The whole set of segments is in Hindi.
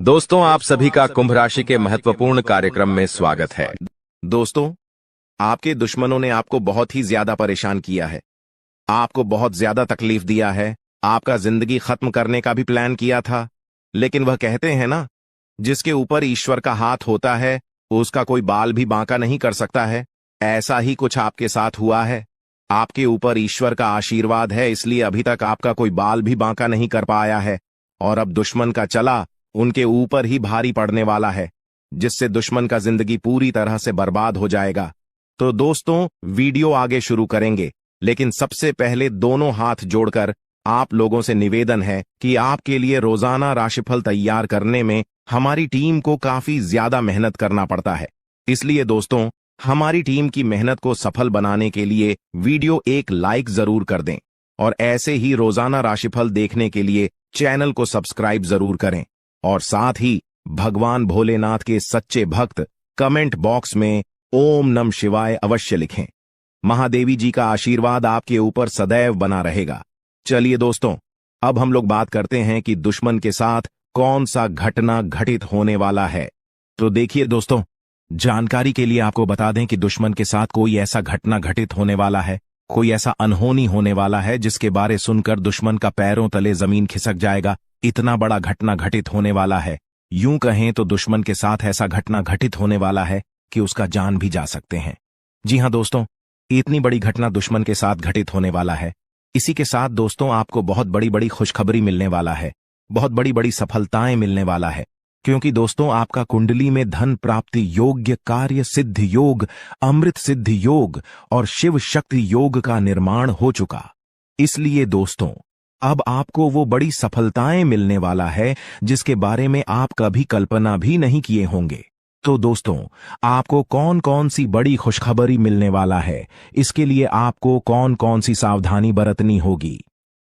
दोस्तों, आप सभी का कुंभ राशि के महत्वपूर्ण कार्यक्रम में स्वागत है। दोस्तों, आपके दुश्मनों ने आपको बहुत ही ज्यादा परेशान किया है, आपको बहुत ज्यादा तकलीफ दिया है, आपका जिंदगी खत्म करने का भी प्लान किया था। लेकिन वह कहते हैं ना, जिसके ऊपर ईश्वर का हाथ होता है उसका कोई बाल भी बांका नहीं कर सकता है। ऐसा ही कुछ आपके साथ हुआ है। आपके ऊपर ईश्वर का आशीर्वाद है, इसलिए अभी तक आपका कोई बाल भी बांका नहीं कर पाया है। और अब दुश्मन का चला उनके ऊपर ही भारी पड़ने वाला है, जिससे दुश्मन का जिंदगी पूरी तरह से बर्बाद हो जाएगा। तो दोस्तों, वीडियो आगे शुरू करेंगे, लेकिन सबसे पहले दोनों हाथ जोड़कर आप लोगों से निवेदन है कि आपके लिए रोजाना राशिफल तैयार करने में हमारी टीम को काफी ज्यादा मेहनत करना पड़ता है। इसलिए दोस्तों, हमारी टीम की मेहनत को सफल बनाने के लिए वीडियो एक लाइक जरूर कर दें, और ऐसे ही रोजाना राशिफल देखने के लिए चैनल को सब्सक्राइब जरूर करें। और साथ ही भगवान भोलेनाथ के सच्चे भक्त कमेंट बॉक्स में ओम नमः शिवाय अवश्य लिखें। महादेवी जी का आशीर्वाद आपके ऊपर सदैव बना रहेगा। चलिए दोस्तों, अब हम लोग बात करते हैं कि दुश्मन के साथ कौन सा घटना घटित होने वाला है। तो देखिए दोस्तों, जानकारी के लिए आपको बता दें कि दुश्मन के साथ कोई ऐसा घटना घटित होने वाला है, कोई ऐसा अनहोनी होने वाला है जिसके बारे सुनकर दुश्मन का पैरों तले जमीन खिसक जाएगा। इतना बड़ा घटना घटित होने वाला है, यूं कहें तो दुश्मन के साथ ऐसा घटना घटित होने वाला है कि उसका जान भी जा सकते हैं। जी हां दोस्तों, इतनी बड़ी घटना दुश्मन के साथ घटित होने वाला है। इसी के साथ दोस्तों, आपको बहुत बड़ी बड़ी खुशखबरी मिलने वाला है, बहुत बड़ी बड़ी सफलताएं मिलने वाला है। क्योंकि दोस्तों, आपका कुंडली में धन प्राप्ति योग्य, कार्य सिद्ध योग, अमृत सिद्ध योग और शिव शक्ति योग का निर्माण हो चुका। इसलिए दोस्तों, अब आपको वो बड़ी सफलताएं मिलने वाला है जिसके बारे में आप कभी कल्पना भी नहीं किए होंगे। तो दोस्तों, आपको कौन कौन सी बड़ी खुशखबरी मिलने वाला है, इसके लिए आपको कौन कौन सी सावधानी बरतनी होगी,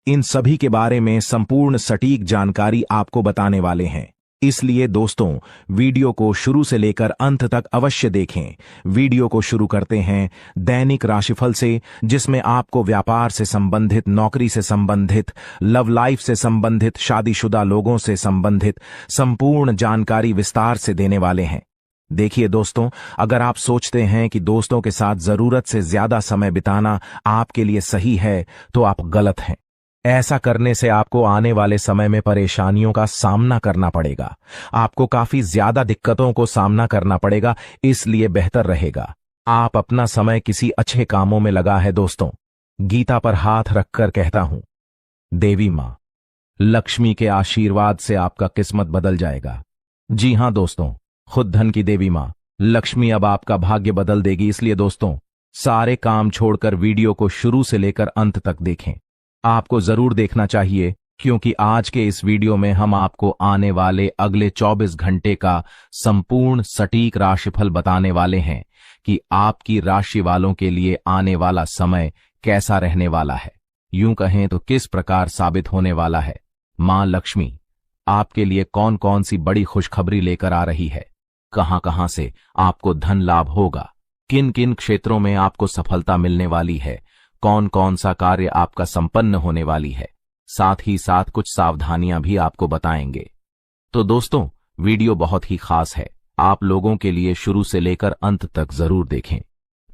इन सभी के बारे में संपूर्ण सटीक जानकारी आपको बताने वाले हैं। इसलिए दोस्तों, वीडियो को शुरू से लेकर अंत तक अवश्य देखें। वीडियो को शुरू करते हैं दैनिक राशिफल से, जिसमें आपको व्यापार से संबंधित, नौकरी से संबंधित, लव लाइफ से संबंधित, शादीशुदा लोगों से संबंधित संपूर्ण जानकारी विस्तार से देने वाले हैं। देखिए दोस्तों, अगर आप सोचते हैं कि दोस्तों के साथ जरूरत से ज्यादा समय बिताना आपके लिए सही है, तो आप गलत हैं। ऐसा करने से आपको आने वाले समय में परेशानियों का सामना करना पड़ेगा, आपको काफी ज्यादा दिक्कतों को सामना करना पड़ेगा। इसलिए बेहतर रहेगा आप अपना समय किसी अच्छे कामों में लगा है। दोस्तों, गीता पर हाथ रखकर कहता हूं, देवी मां लक्ष्मी के आशीर्वाद से आपका किस्मत बदल जाएगा। जी हां दोस्तों, खुद धन की देवी मां लक्ष्मी अब आपका भाग्य बदल देगी। इसलिए दोस्तों, सारे काम छोड़कर वीडियो को शुरू से लेकर अंत तक देखें। आपको जरूर देखना चाहिए, क्योंकि आज के इस वीडियो में हम आपको आने वाले अगले 24 घंटे का संपूर्ण सटीक राशिफल बताने वाले हैं कि आपकी राशि वालों के लिए आने वाला समय कैसा रहने वाला है, यूं कहें तो किस प्रकार साबित होने वाला है। मां लक्ष्मी आपके लिए कौन कौन सी बड़ी खुशखबरी लेकर आ रही है, कहां कहां से आपको धन लाभ होगा, किन किन क्षेत्रों में आपको सफलता मिलने वाली है, कौन कौन सा कार्य आपका संपन्न होने वाली है, साथ ही साथ कुछ सावधानियां भी आपको बताएंगे। तो दोस्तों, वीडियो बहुत ही खास है, आप लोगों के लिए शुरू से लेकर अंत तक जरूर देखें।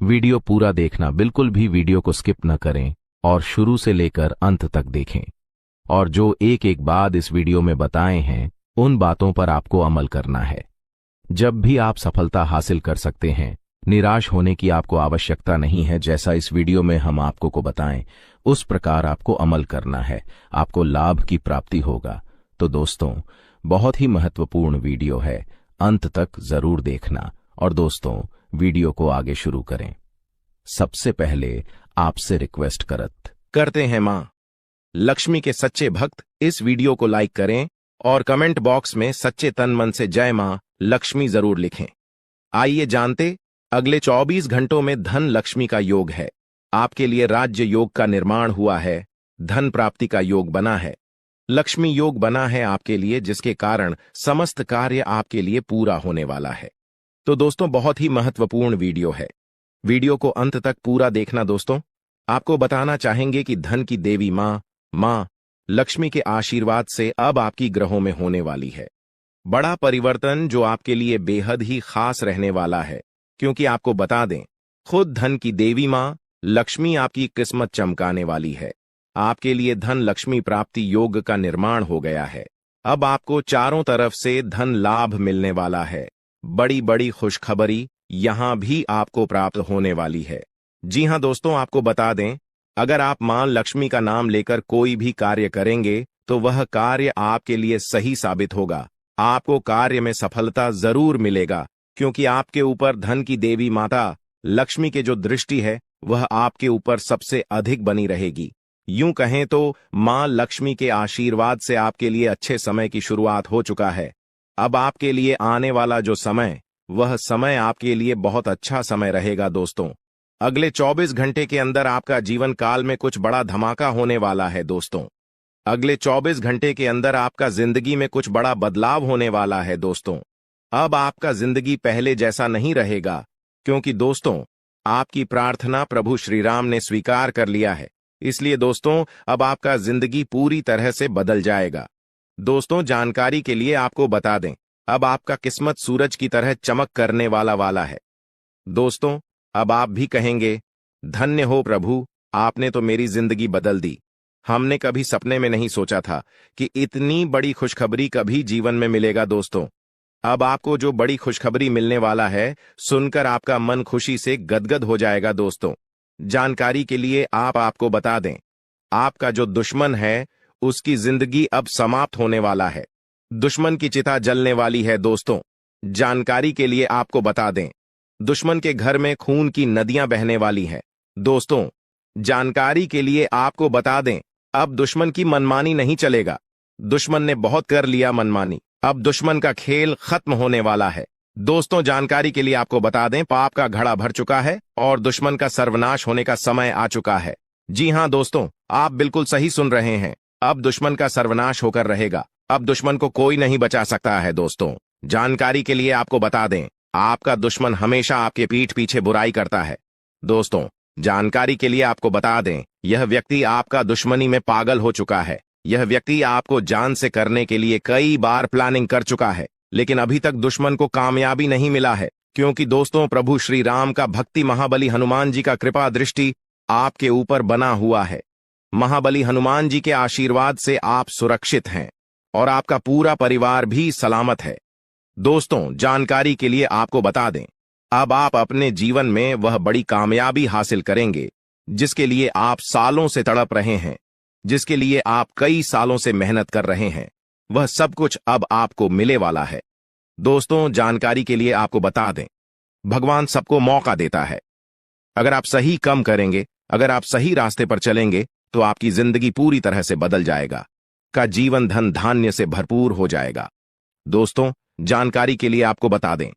वीडियो पूरा देखना, बिल्कुल भी वीडियो को स्किप न करें और शुरू से लेकर अंत तक देखें। और जो एक एक बात इस वीडियो में बताए हैं, उन बातों पर आपको अमल करना है। जब भी आप सफलता हासिल कर सकते हैं, निराश होने की आपको आवश्यकता नहीं है। जैसा इस वीडियो में हम आपको को बताएं, उस प्रकार आपको अमल करना है, आपको लाभ की प्राप्ति होगा। तो दोस्तों, बहुत ही महत्वपूर्ण वीडियो है, अंत तक जरूर देखना। और दोस्तों, वीडियो को आगे शुरू करें। सबसे पहले आपसे रिक्वेस्ट करते हैं, मां लक्ष्मी के सच्चे भक्त इस वीडियो को लाइक करें और कमेंट बॉक्स में सच्चे तन मन से जय मां लक्ष्मी जरूर लिखें। आइए जानते, अगले 24 घंटों में धन लक्ष्मी का योग है। आपके लिए राज्य योग का निर्माण हुआ है, धन प्राप्ति का योग बना है, लक्ष्मी योग बना है आपके लिए, जिसके कारण समस्त कार्य आपके लिए पूरा होने वाला है। तो दोस्तों, बहुत ही महत्वपूर्ण वीडियो है, वीडियो को अंत तक पूरा देखना। दोस्तों, आपको बताना चाहेंगे कि धन की देवी मां लक्ष्मी के आशीर्वाद से अब आपकी ग्रहों में होने वाली है बड़ा परिवर्तन जो आपके लिए बेहद ही खास रहने वाला है, क्योंकि आपको बता दें, खुद धन की देवी मां लक्ष्मी आपकी किस्मत चमकाने वाली है। आपके लिए धन लक्ष्मी प्राप्ति योग का निर्माण हो गया है। अब आपको चारों तरफ से धन लाभ मिलने वाला है। बड़ी बड़ी खुशखबरी यहां भी आपको प्राप्त होने वाली है। जी हां दोस्तों, आपको बता दें, अगर आप मां लक्ष्मी का नाम लेकर कोई भी कार्य करेंगे तो वह कार्य आपके लिए सही साबित होगा। आपको कार्य में सफलता जरूर मिलेगा, क्योंकि आपके ऊपर धन की देवी माता लक्ष्मी के जो दृष्टि है वह आपके ऊपर सबसे अधिक बनी रहेगी। यूं कहें तो मां लक्ष्मी के आशीर्वाद से आपके लिए अच्छे समय की शुरुआत हो चुका है। अब आपके लिए आने वाला जो समय, वह समय आपके लिए बहुत अच्छा समय रहेगा दोस्तों। अगले 24 घंटे के अंदर आपका जीवन काल में कुछ बड़ा धमाका होने वाला है दोस्तों। अगले 24 घंटे के अंदर आपका जिंदगी में कुछ बड़ा बदलाव होने वाला है दोस्तों। अब आपका जिंदगी पहले जैसा नहीं रहेगा, क्योंकि दोस्तों आपकी प्रार्थना प्रभु श्री राम ने स्वीकार कर लिया है। इसलिए दोस्तों अब आपका जिंदगी पूरी तरह से बदल जाएगा। दोस्तों जानकारी के लिए आपको बता दें, अब आपका किस्मत सूरज की तरह चमक करने वाला है। दोस्तों अब आप भी कहेंगे, धन्य हो प्रभु, आपने तो मेरी जिंदगी बदल दी। हमने कभी सपने में नहीं सोचा था कि इतनी बड़ी खुशखबरी कभी जीवन में मिलेगा। दोस्तों अब आपको जो बड़ी खुशखबरी मिलने वाला है, सुनकर आपका मन खुशी से गदगद हो जाएगा। दोस्तों जानकारी के लिए आपको बता दें, आपका जो दुश्मन है उसकी जिंदगी अब समाप्त होने वाला है। दुश्मन की चिता जलने वाली है। दोस्तों जानकारी के लिए आपको बता दें, दुश्मन के घर में खून की नदियां बहने वाली हैं। दोस्तों जानकारी के लिए आपको बता दें, अब दुश्मन की मनमानी नहीं चलेगा। दुश्मन ने बहुत कर लिया मनमानी, अब दुश्मन का खेल खत्म होने वाला है। दोस्तों जानकारी के लिए आपको बता दें, पाप का घड़ा भर चुका है और दुश्मन का सर्वनाश होने का समय आ चुका है। जी हां दोस्तों, आप बिल्कुल सही सुन रहे हैं। अब दुश्मन का सर्वनाश होकर रहेगा। अब दुश्मन को कोई नहीं बचा सकता है। दोस्तों जानकारी के लिए आपको बता दें, आपका दुश्मन हमेशा आपके पीठ पीछे बुराई करता है। दोस्तों जानकारी के लिए आपको बता दें, यह व्यक्ति आपका दुश्मनी में पागल हो चुका है। यह व्यक्ति आपको जान से करने के लिए कई बार प्लानिंग कर चुका है, लेकिन अभी तक दुश्मन को कामयाबी नहीं मिला है, क्योंकि दोस्तों प्रभु श्री राम का भक्ति महाबली हनुमान जी का कृपा दृष्टि आपके ऊपर बना हुआ है। महाबली हनुमान जी के आशीर्वाद से आप सुरक्षित हैं और आपका पूरा परिवार भी सलामत है। दोस्तों जानकारी के लिए आपको बता दें, अब आप अपने जीवन में वह बड़ी कामयाबी हासिल करेंगे जिसके लिए आप सालों से तड़प रहे हैं, जिसके लिए आप कई सालों से मेहनत कर रहे हैं। वह सब कुछ अब आपको मिले वाला है। दोस्तों जानकारी के लिए आपको बता दें, भगवान सबको मौका देता है। अगर आप सही काम करेंगे, अगर आप सही रास्ते पर चलेंगे, तो आपकी जिंदगी पूरी तरह से बदल जाएगा। का जीवन धन धान्य से भरपूर हो जाएगा। दोस्तों जानकारी के लिए आपको बता दें,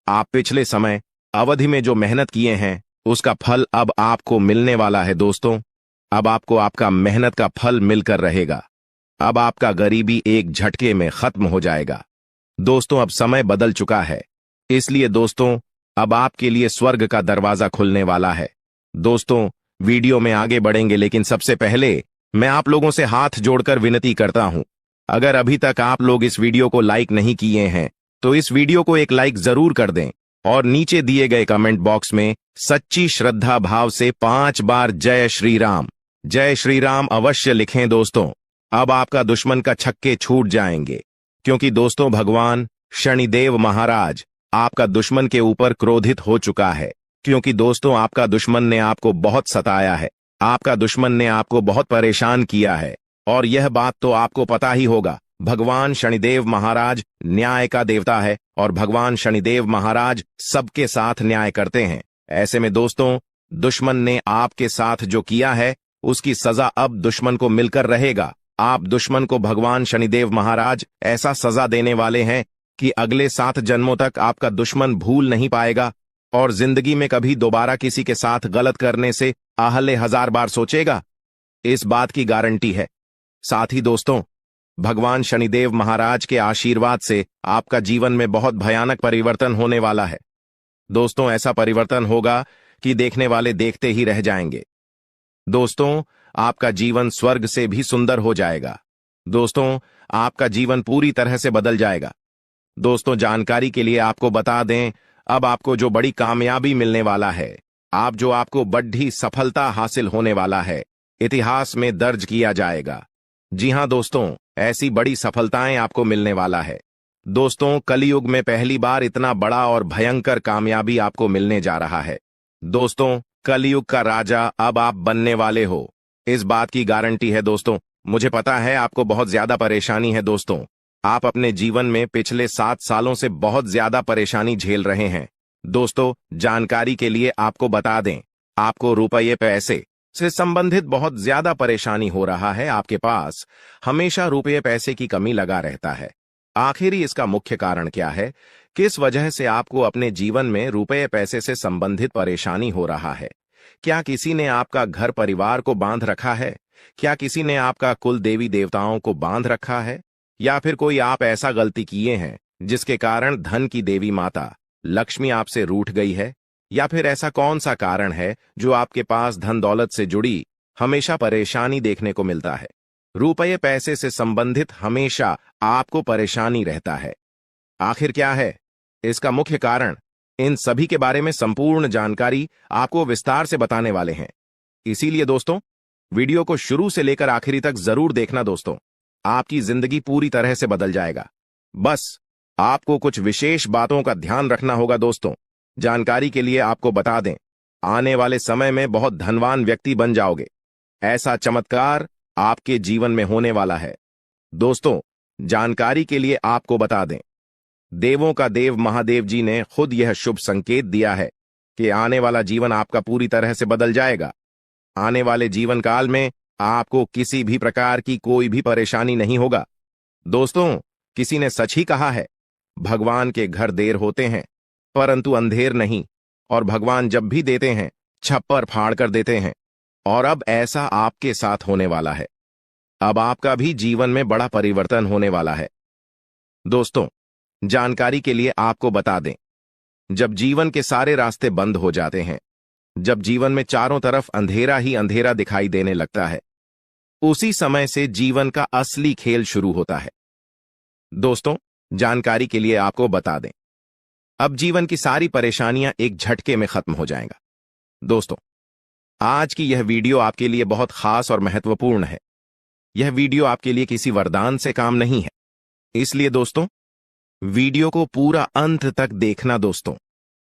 आप पिछले समय अवधि में जो मेहनत किए हैं उसका फल अब आपको मिलने वाला है। दोस्तों अब आपको आपका मेहनत का फल मिलकर रहेगा। अब आपका गरीबी एक झटके में खत्म हो जाएगा। दोस्तों अब समय बदल चुका है, इसलिए दोस्तों अब आपके लिए स्वर्ग का दरवाजा खुलने वाला है। दोस्तों वीडियो में आगे बढ़ेंगे, लेकिन सबसे पहले मैं आप लोगों से हाथ जोड़कर विनती करता हूं, अगर अभी तक आप लोग इस वीडियो को लाइक नहीं किए हैं तो इस वीडियो को एक लाइक जरूर कर दें और नीचे दिए गए कमेंट बॉक्स में सच्ची श्रद्धा भाव से 5 बार जय श्री राम अवश्य लिखें। दोस्तों अब आपका दुश्मन का छक्के छूट जाएंगे, क्योंकि दोस्तों भगवान शनिदेव महाराज आपका दुश्मन के ऊपर क्रोधित हो चुका है, क्योंकि दोस्तों आपका दुश्मन ने आपको बहुत सताया है, आपका दुश्मन ने आपको बहुत परेशान किया है। और यह बात तो आपको पता ही होगा, भगवान शनिदेव महाराज न्याय का देवता है और भगवान शनिदेव महाराज सबके साथ न्याय करते हैं। ऐसे में दोस्तों दुश्मन ने आपके साथ जो किया है उसकी सजा अब दुश्मन को मिलकर रहेगा। आप दुश्मन को भगवान शनिदेव महाराज ऐसा सजा देने वाले हैं कि अगले 7 जन्मों तक आपका दुश्मन भूल नहीं पाएगा और जिंदगी में कभी दोबारा किसी के साथ गलत करने से आहले 1000 बार सोचेगा, इस बात की गारंटी है। साथ ही दोस्तों भगवान शनिदेव महाराज के आशीर्वाद से आपका जीवन में बहुत भयानक परिवर्तन होने वाला है। दोस्तों ऐसा परिवर्तन होगा कि देखने वाले देखते ही रह जाएंगे। दोस्तों आपका जीवन स्वर्ग से भी सुंदर हो जाएगा। दोस्तों आपका जीवन पूरी तरह से बदल जाएगा। दोस्तों, जानकारी के लिए आपको बता दें, अब आपको जो बड़ी कामयाबी मिलने वाला है, आपको बड़ी सफलता हासिल होने वाला है, इतिहास में दर्ज किया जाएगा। जी हां दोस्तों, ऐसी बड़ी सफलताएं आपको मिलने वाला है। दोस्तों, कलयुग में पहली बार इतना बड़ा और भयंकर कामयाबी आपको मिलने जा रहा है। दोस्तों, कलयुग का राजा अब आप बनने वाले हो, इस बात की गारंटी है। दोस्तों, मुझे पता है आपको बहुत ज्यादा परेशानी है। दोस्तों, आप अपने जीवन में पिछले 7 सालों से बहुत ज्यादा परेशानी झेल रहे हैं। दोस्तों, जानकारी के लिए आपको बता दें, आपको रुपये पैसे से संबंधित बहुत ज्यादा परेशानी हो रहा है। आपके पास हमेशा रुपये पैसे की कमी लगा रहता है। आखिर इसका मुख्य कारण क्या है? किस वजह से आपको अपने जीवन में रुपये पैसे से संबंधित परेशानी हो रहा है? क्या किसी ने आपका घर परिवार को बांध रखा है? क्या किसी ने आपका कुल देवी देवताओं को बांध रखा है? या फिर कोई आप ऐसा गलती किए हैं जिसके कारण धन की देवी माता लक्ष्मी आपसे रूठ गई है? या फिर ऐसा कौन सा कारण है जो आपके पास धन दौलत से जुड़ी हमेशा परेशानी देखने को मिलता है? रुपये पैसे से संबंधित हमेशा आपको परेशानी रहता है। आखिर क्या है इसका मुख्य कारण? इन सभी के बारे में संपूर्ण जानकारी आपको विस्तार से बताने वाले हैं। इसीलिए दोस्तों, वीडियो को शुरू से लेकर आखिरी तक जरूर देखना। दोस्तों, आपकी जिंदगी पूरी तरह से बदल जाएगा। बस आपको कुछ विशेष बातों का ध्यान रखना होगा। दोस्तों, जानकारी के लिए आपको बता दें, आने वाले समय में बहुत धनवान व्यक्ति बन जाओगे। ऐसा चमत्कार आपके जीवन में होने वाला है। दोस्तों, जानकारी के लिए आपको बता दें, देवों का देव महादेव जी ने खुद यह शुभ संकेत दिया है कि आने वाला जीवन आपका पूरी तरह से बदल जाएगा। आने वाले जीवन काल में आपको किसी भी प्रकार की कोई भी परेशानी नहीं होगा। दोस्तों, किसी ने सच ही कहा है, भगवान के घर देर होते हैं परंतु अंधेर नहीं, और भगवान जब भी देते हैं छप्पर फाड़ कर देते हैं। और अब ऐसा आपके साथ होने वाला है। अब आपका भी जीवन में बड़ा परिवर्तन होने वाला है। दोस्तों, जानकारी के लिए आपको बता दें, जब जीवन के सारे रास्ते बंद हो जाते हैं, जब जीवन में चारों तरफ अंधेरा ही अंधेरा दिखाई देने लगता है, उसी समय से जीवन का असली खेल शुरू होता है। दोस्तों, जानकारी के लिए आपको बता दें, अब जीवन की सारी परेशानियां एक झटके में खत्म हो जाएगा। दोस्तों, आज की यह वीडियो आपके लिए बहुत खास और महत्वपूर्ण है। यह वीडियो आपके लिए किसी वरदान से काम नहीं है, इसलिए दोस्तों, वीडियो को पूरा अंत तक देखना। दोस्तों,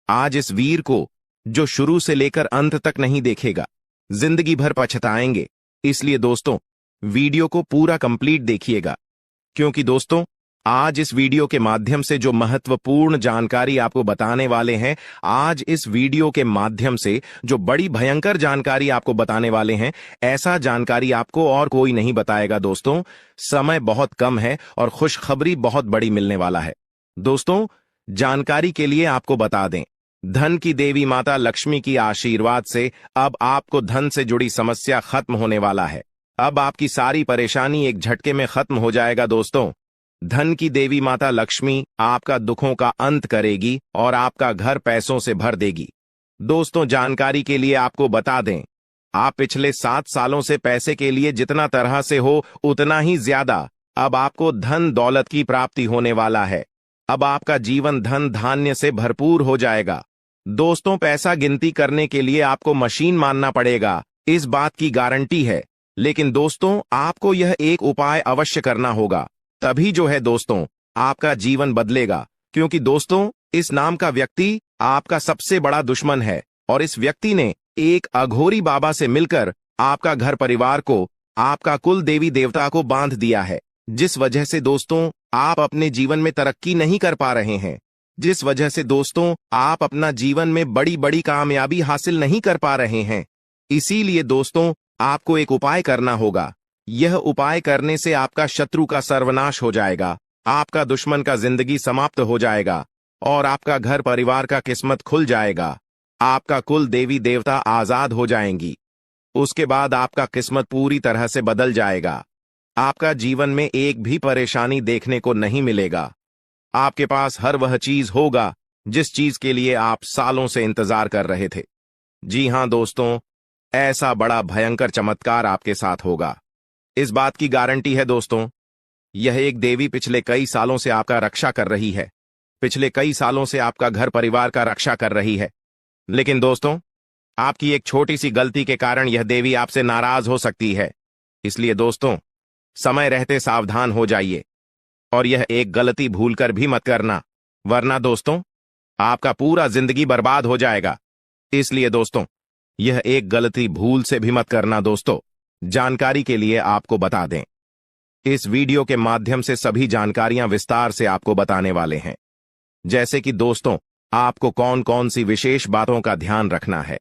आज इस वीर को जो शुरू से लेकर अंत तक नहीं देखेगा, जिंदगी भर पछताएंगे। इसलिए दोस्तों, वीडियो को पूरा कंप्लीट देखिएगा, क्योंकि दोस्तों, आज इस वीडियो के माध्यम से जो महत्वपूर्ण जानकारी आपको बताने वाले हैं, आज इस वीडियो के माध्यम से जो बड़ी भयंकर जानकारी आपको बताने वाले हैं, ऐसा जानकारी आपको और कोई नहीं बताएगा। दोस्तों, समय बहुत कम है और खुशखबरी बहुत बड़ी मिलने वाला है। दोस्तों, जानकारी के लिए आपको बता दें, धन की देवी माता लक्ष्मी की आशीर्वाद से अब आपको धन से जुड़ी समस्या खत्म होने वाला है। अब आपकी सारी परेशानी एक झटके में खत्म हो जाएगा। दोस्तों, धन की देवी माता लक्ष्मी आपका दुखों का अंत करेगी और आपका घर पैसों से भर देगी। दोस्तों, जानकारी के लिए आपको बता दें, आप पिछले 7 सालों से पैसे के लिए जितना तरह से हो उतना ही ज्यादा अब आपको धन दौलत की प्राप्ति होने वाला है। अब आपका जीवन धन धान्य से भरपूर हो जाएगा। दोस्तों, पैसा गिनती करने के लिए आपको मशीन मानना पड़ेगा, इस बात की गारंटी है। लेकिन दोस्तों, आपको यह एक उपाय अवश्य करना होगा, तभी जो है दोस्तों आपका जीवन बदलेगा। क्योंकि दोस्तों, इस नाम का व्यक्ति आपका सबसे बड़ा दुश्मन है और इस व्यक्ति ने एक अघोरी बाबा से मिलकर आपका घर परिवार को, आपका कुल देवी देवता को बांध दिया है। जिस वजह से दोस्तों आप अपने जीवन में तरक्की नहीं कर पा रहे हैं, जिस वजह से दोस्तों आप अपना जीवन में बड़ी बड़ी कामयाबी हासिल नहीं कर पा रहे हैं। इसीलिए दोस्तों आपको एक उपाय करना होगा। यह उपाय करने से आपका शत्रु का सर्वनाश हो जाएगा, आपका दुश्मन का जिंदगी समाप्त हो जाएगा और आपका घर परिवार का किस्मत खुल जाएगा। आपका कुल देवी देवता आजाद हो जाएंगी। उसके बाद आपका किस्मत पूरी तरह से बदल जाएगा। आपका जीवन में एक भी परेशानी देखने को नहीं मिलेगा। आपके पास हर वह चीज होगा जिस चीज के लिए आप सालों से इंतजार कर रहे थे। जी हां दोस्तों, ऐसा बड़ा भयंकर चमत्कार आपके साथ होगा, इस बात की गारंटी है। दोस्तों, यह एक देवी पिछले कई सालों से आपका रक्षा कर रही है। पिछले कई सालों से आपका घर परिवार का रक्षा कर रही है। लेकिन दोस्तों, आपकी एक छोटी सी गलती के कारण यह देवी आपसे नाराज हो सकती है। इसलिए दोस्तों, समय रहते सावधान हो जाइए और यह एक गलती भूलकर भी मत करना, वरना दोस्तों आपका पूरा जिंदगी बर्बाद हो जाएगा। इसलिए दोस्तों, यह एक गलती भूल से भी मत करना। दोस्तों, जानकारी के लिए आपको बता दें, इस वीडियो के माध्यम से सभी जानकारियां विस्तार से आपको बताने वाले हैं। जैसे कि दोस्तों, आपको कौन कौन सी विशेष बातों का ध्यान रखना है,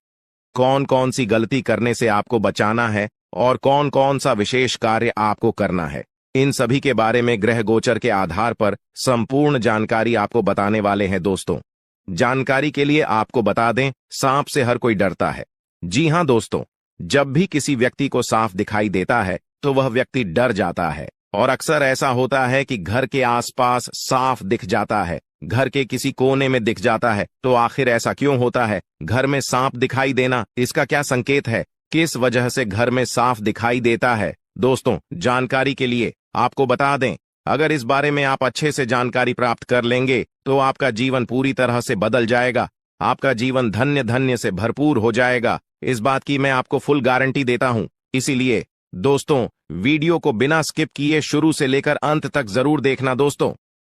कौन कौन सी गलती करने से आपको बचाना है और कौन कौन सा विशेष कार्य आपको करना है, इन सभी के बारे में ग्रह गोचर के आधार पर संपूर्ण जानकारी आपको बताने वाले हैं। दोस्तों, जानकारी के लिए आपको बता दें, सांप से हर कोई डरता है। जी हां दोस्तों, जब भी किसी व्यक्ति को सांप दिखाई देता है तो वह व्यक्ति डर जाता है और अक्सर ऐसा होता है कि घर के आसपास सांप दिख जाता है, घर के किसी कोने में दिख जाता है। तो आखिर ऐसा क्यों होता है? घर में सांप दिखाई देना, इसका क्या संकेत है? किस वजह से घर में सांप दिखाई देता है? दोस्तों, जानकारी के लिए आपको बता दें, अगर इस बारे में आप अच्छे से जानकारी प्राप्त कर लेंगे तो आपका जीवन पूरी तरह से बदल जाएगा। आपका जीवन धन्य धन्य से भरपूर हो जाएगा। इस बात की मैं आपको फुल गारंटी देता हूं। इसीलिए दोस्तों, वीडियो को बिना स्किप किए शुरू से लेकर अंत तक जरूर देखना। दोस्तों,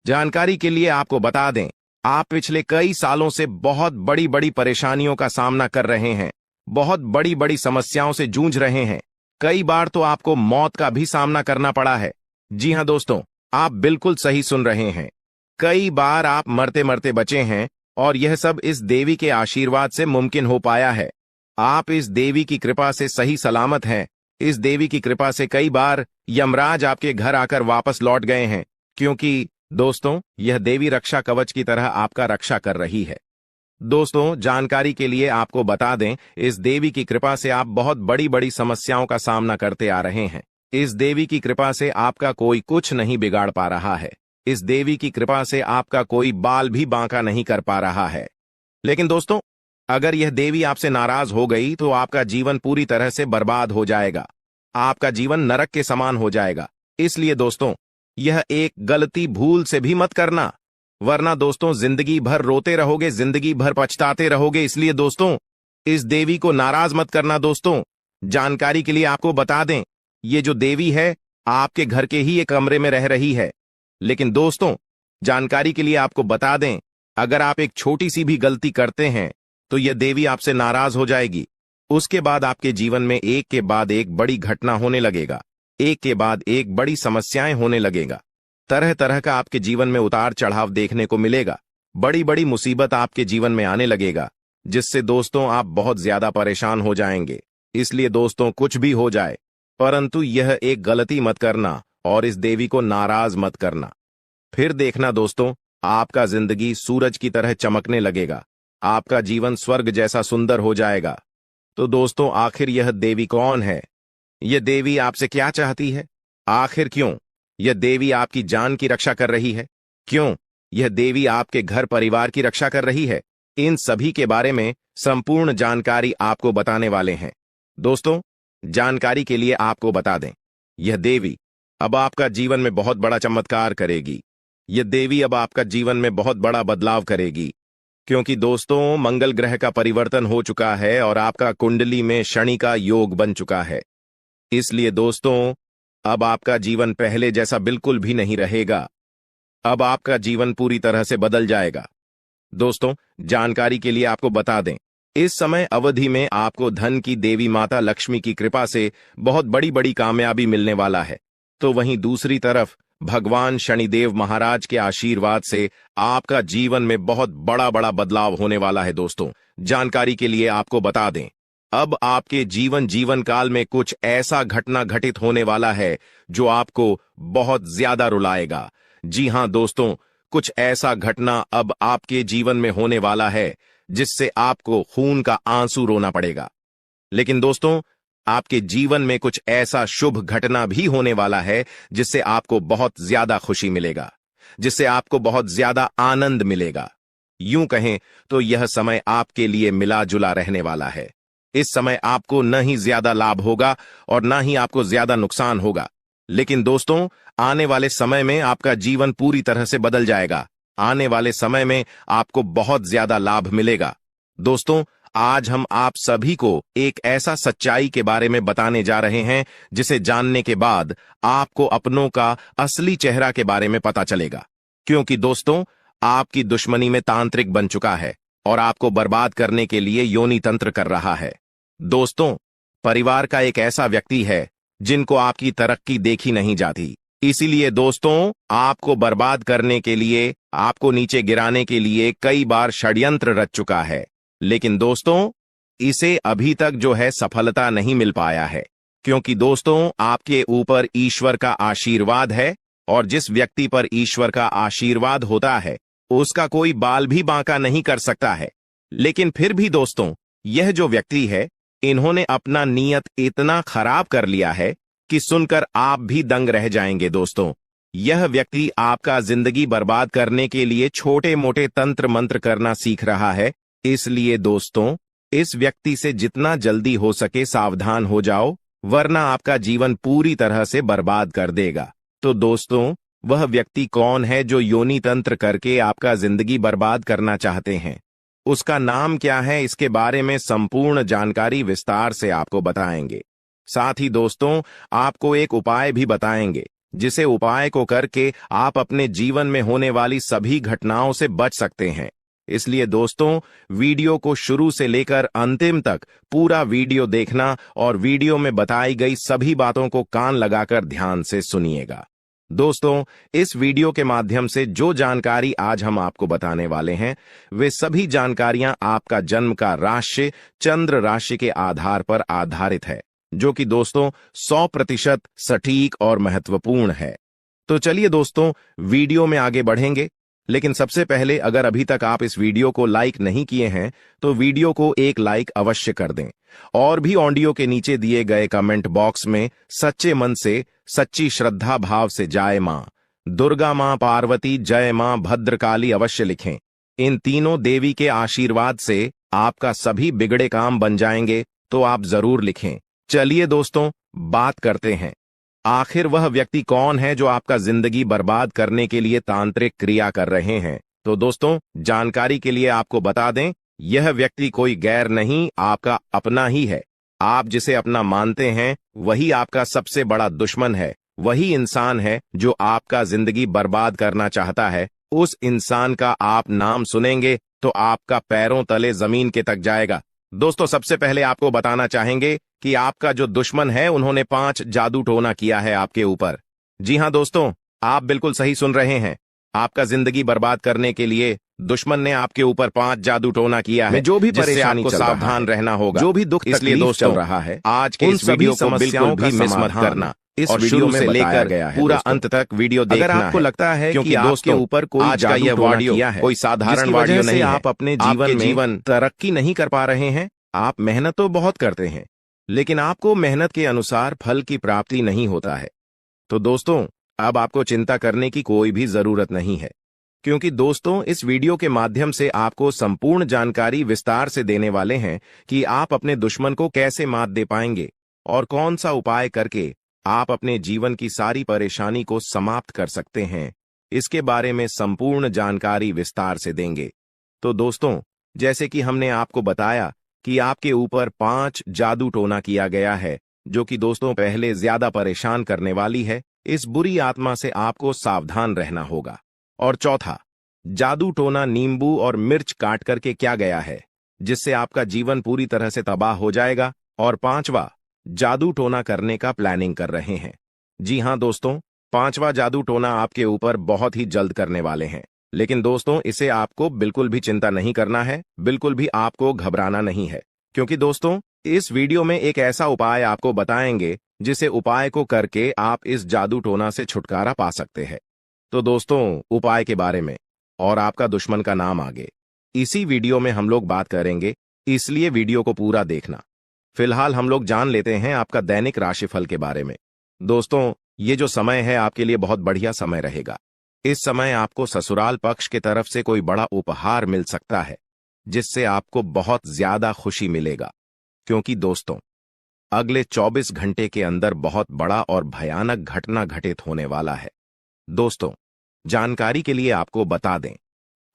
जानकारी के लिए आपको बता दें, आप पिछले कई सालों से बहुत बड़ी बड़ी परेशानियों का सामना कर रहे हैं, बहुत बड़ी बड़ी समस्याओं से जूझ रहे हैं। कई बार तो आपको मौत का भी सामना करना पड़ा है। जी हां दोस्तों, आप बिल्कुल सही सुन रहे हैं। कई बार आप मरते मरते बचे हैं और यह सब इस देवी के आशीर्वाद से मुमकिन हो पाया है। आप इस देवी की कृपा से सही सलामत हैं। इस देवी की कृपा से कई बार यमराज आपके घर आकर वापस लौट गए हैं, क्योंकि दोस्तों, यह देवी रक्षा कवच की तरह आपका रक्षा कर रही है। दोस्तों, जानकारी के लिए आपको बता दें, इस देवी की कृपा से आप बहुत बड़ी बड़ी समस्याओं का सामना करते आ रहे हैं। इस देवी की कृपा से आपका कोई कुछ नहीं बिगाड़ पा रहा है। इस देवी की कृपा से आपका कोई बाल भी बांका नहीं कर पा रहा है। लेकिन दोस्तों, अगर यह देवी आपसे नाराज हो गई तो आपका जीवन पूरी तरह से बर्बाद हो जाएगा। आपका जीवन नरक के समान हो जाएगा। इसलिए दोस्तों, यह एक गलती भूल से भी मत करना, वरना दोस्तों जिंदगी भर रोते रहोगे, जिंदगी भर पछताते रहोगे। इसलिए दोस्तों, इस देवी को नाराज मत करना। दोस्तों, जानकारी के लिए आपको बता दें, ये जो देवी है आपके घर के ही एक कमरे में रह रही है। लेकिन दोस्तों, जानकारी के लिए आपको बता दें, अगर आप एक छोटी सी भी गलती करते हैं तो यह देवी आपसे नाराज हो जाएगी। उसके बाद आपके जीवन में एक के बाद एक बड़ी घटना होने लगेगा, एक के बाद एक बड़ी समस्याएं होने लगेगा। तरह तरह का आपके जीवन में उतार चढ़ाव देखने को मिलेगा। बड़ी बड़ी मुसीबत आपके जीवन में आने लगेगा, जिससे दोस्तों आप बहुत ज्यादा परेशान हो जाएंगे। इसलिए दोस्तों, कुछ भी हो जाए, परंतु यह एक गलती मत करना और इस देवी को नाराज मत करना। फिर देखना दोस्तों, आपका जिंदगी सूरज की तरह चमकने लगेगा। आपका जीवन स्वर्ग जैसा सुंदर हो जाएगा। तो दोस्तों, आखिर यह देवी कौन है? यह देवी आपसे क्या चाहती है? आखिर क्यों यह देवी आपकी जान की रक्षा कर रही है? क्यों यह देवी आपके घर परिवार की रक्षा कर रही है? इन सभी के बारे में संपूर्ण जानकारी आपको बताने वाले हैं। दोस्तों, जानकारी के लिए आपको बता दें, यह देवी अब आपका जीवन में बहुत बड़ा चमत्कार करेगी। यह देवी अब आपका जीवन में बहुत बड़ा बदलाव करेगी, क्योंकि दोस्तों, मंगल ग्रह का परिवर्तन हो चुका है और आपका कुंडली में शनि का योग बन चुका है। इसलिए दोस्तों, अब आपका जीवन पहले जैसा बिल्कुल भी नहीं रहेगा। अब आपका जीवन पूरी तरह से बदल जाएगा। दोस्तों, जानकारी के लिए आपको बता दें, इस समय अवधि में आपको धन की देवी माता लक्ष्मी की कृपा से बहुत बड़ी बड़ी कामयाबी मिलने वाला है। तो वहीं दूसरी तरफ भगवान शनिदेव महाराज के आशीर्वाद से आपका जीवन में बहुत बड़ा बड़ा बदलाव होने वाला है। दोस्तों, जानकारी के लिए आपको बता दें, अब आपके जीवन काल में कुछ ऐसा घटना घटित होने वाला है जो आपको बहुत ज्यादा रुलाएगा। जी हां दोस्तों, कुछ ऐसा घटना अब आपके जीवन में होने वाला है जिससे आपको खून का आंसू रोना पड़ेगा। लेकिन दोस्तों, आपके जीवन में कुछ ऐसा शुभ घटना भी होने वाला है जिससे आपको बहुत ज्यादा खुशी मिलेगा, जिससे आपको बहुत ज्यादा आनंद मिलेगा। यूं कहें तो यह समय आपके लिए मिला जुला रहने वाला है। इस समय आपको न ही ज्यादा लाभ होगा और न ही आपको ज्यादा नुकसान होगा। लेकिन दोस्तों, आने वाले समय में आपका जीवन पूरी तरह से बदल जाएगा। आने वाले समय में आपको बहुत ज्यादा लाभ मिलेगा। दोस्तों, आज हम आप सभी को एक ऐसा सच्चाई के बारे में बताने जा रहे हैं जिसे जानने के बाद आपको अपनों का असली चेहरा के बारे में पता चलेगा। क्योंकि दोस्तों, आपकी दुश्मनी में तांत्रिक बन चुका है और आपको बर्बाद करने के लिए योनि तंत्र कर रहा है। दोस्तों, परिवार का एक ऐसा व्यक्ति है जिनको आपकी तरक्की देखी नहीं जाती। इसीलिए दोस्तों, आपको बर्बाद करने के लिए, आपको नीचे गिराने के लिए कई बार षड्यंत्र रच चुका है। लेकिन दोस्तों, इसे अभी तक जो है सफलता नहीं मिल पाया है। क्योंकि दोस्तों, आपके ऊपर ईश्वर का आशीर्वाद है और जिस व्यक्ति पर ईश्वर का आशीर्वाद होता है उसका कोई बाल भी बांका नहीं कर सकता है। लेकिन फिर भी दोस्तों, यह जो व्यक्ति है, इन्होंने अपना नियत इतना खराब कर लिया है कि सुनकर आप भी दंग रह जाएंगे। दोस्तों, यह व्यक्ति आपका जिंदगी बर्बाद करने के लिए छोटे मोटे तंत्र मंत्र करना सीख रहा है। इसलिए दोस्तों, इस व्यक्ति से जितना जल्दी हो सके सावधान हो जाओ, वरना आपका जीवन पूरी तरह से बर्बाद कर देगा। तो दोस्तों, वह व्यक्ति कौन है जो योनि तंत्र करके आपका जिंदगी बर्बाद करना चाहते हैं? उसका नाम क्या है? इसके बारे में संपूर्ण जानकारी विस्तार से आपको बताएंगे। साथ ही दोस्तों, आपको एक उपाय भी बताएंगे, जिसे उपाय को करके आप अपने जीवन में होने वाली सभी घटनाओं से बच सकते हैं। इसलिए दोस्तों, वीडियो को शुरू से लेकर अंतिम तक पूरा वीडियो देखना और वीडियो में बताई गई सभी बातों को कान लगाकर ध्यान से सुनिएगा। दोस्तों, इस वीडियो के माध्यम से जो जानकारी आज हम आपको बताने वाले हैं, वे सभी जानकारियां आपका जन्म का राशि, चंद्र राशि के आधार पर आधारित है, जो कि दोस्तों 100% सटीक और महत्वपूर्ण है। तो चलिए दोस्तों, वीडियो में आगे बढ़ेंगे। लेकिन सबसे पहले, अगर अभी तक आप इस वीडियो को लाइक नहीं किए हैं तो वीडियो को एक लाइक अवश्य कर दें और भी ऑडियो के नीचे दिए गए कमेंट बॉक्स में सच्चे मन से, सच्ची श्रद्धा भाव से जय मां दुर्गा, मां पार्वती, जय मां भद्रकाली अवश्य लिखें। इन तीनों देवी के आशीर्वाद से आपका सभी बिगड़े काम बन जाएंगे, तो आप जरूर लिखें। चलिए दोस्तों, बात करते हैं, आखिर वह व्यक्ति कौन है जो आपका जिंदगी बर्बाद करने के लिए तांत्रिक क्रिया कर रहे हैं। तो दोस्तों, जानकारी के लिए आपको बता दें, यह व्यक्ति कोई गैर नहीं, आपका अपना ही है। आप जिसे अपना मानते हैं, वही आपका सबसे बड़ा दुश्मन है। वही इंसान है जो आपका जिंदगी बर्बाद करना चाहता है। उस इंसान का आप नाम सुनेंगे तो आपका पैरों तले जमीन के तक जाएगा। दोस्तों, सबसे पहले आपको बताना चाहेंगे कि आपका जो दुश्मन है, उन्होंने 5 जादू टोना किया है आपके ऊपर। जी हां दोस्तों, आप बिल्कुल सही सुन रहे हैं। आपका जिंदगी बर्बाद करने के लिए दुश्मन ने आपके ऊपर 5 जादू टोना किया है। जो भी परेशानी, आपको सावधान रहना होगा, जो भी दुख इसलिए दोस्तों चल रहा है, आज के इस वीडियो को बिल्कुल भी मिस मत करना। इस वीडियो में लेकर गया है पूरा अंत तक वीडियो देखना है। अगर आपको लगता है कि आपके ऊपर कोई आज का यह वीडियो कोई साधारण वीडियो नहीं है, आप अपने जीवन तरक्की नहीं कर पा रहे हैं, आप मेहनत तो बहुत करते हैं, लेकिन आपको मेहनत के अनुसार फल की प्राप्ति नहीं होता है, तो दोस्तों, अब आपको चिंता करने की कोई भी जरूरत नहीं है। क्योंकि दोस्तों, इस वीडियो के माध्यम से आपको संपूर्ण जानकारी विस्तार से देने वाले हैं कि आप अपने दुश्मन को कैसे मात दे पाएंगे और कौन सा उपाय करके आप अपने जीवन की सारी परेशानी को समाप्त कर सकते हैं। इसके बारे में संपूर्ण जानकारी विस्तार से देंगे। तो दोस्तों, जैसे कि हमने आपको बताया कि आपके ऊपर 5 जादू टोना किया गया है, जो कि दोस्तों पहले ज्यादा परेशान करने वाली है। इस बुरी आत्मा से आपको सावधान रहना होगा। और चौथा, जादू टोना नींबू और मिर्च काट करके क्या गया है, जिससे आपका जीवन पूरी तरह से तबाह हो जाएगा। और 5वां, जादू टोना करने का प्लानिंग कर रहे हैं। जी हां दोस्तों, 5वां जादू टोना आपके ऊपर बहुत ही जल्द करने वाले हैं। लेकिन दोस्तों, इसे आपको बिल्कुल भी चिंता नहीं करना है, बिल्कुल भी आपको घबराना नहीं है। क्योंकि दोस्तों, इस वीडियो में एक ऐसा उपाय आपको बताएंगे जिसे उपाय को करके आप इस जादू टोना से छुटकारा पा सकते हैं। तो दोस्तों, उपाय के बारे में और आपका दुश्मन का नाम आगे इसी वीडियो में हम लोग बात करेंगे, इसलिए वीडियो को पूरा देखना। फिलहाल हम लोग जान लेते हैं आपका दैनिक राशिफल के बारे में। दोस्तों, ये जो समय है आपके लिए बहुत बढ़िया समय रहेगा। इस समय आपको ससुराल पक्ष की तरफ से कोई बड़ा उपहार मिल सकता है, जिससे आपको बहुत ज्यादा खुशी मिलेगा। क्योंकि दोस्तों, अगले 24 घंटे के अंदर बहुत बड़ा और भयानक घटना घटित होने वाला है। दोस्तों, जानकारी के लिए आपको बता दें,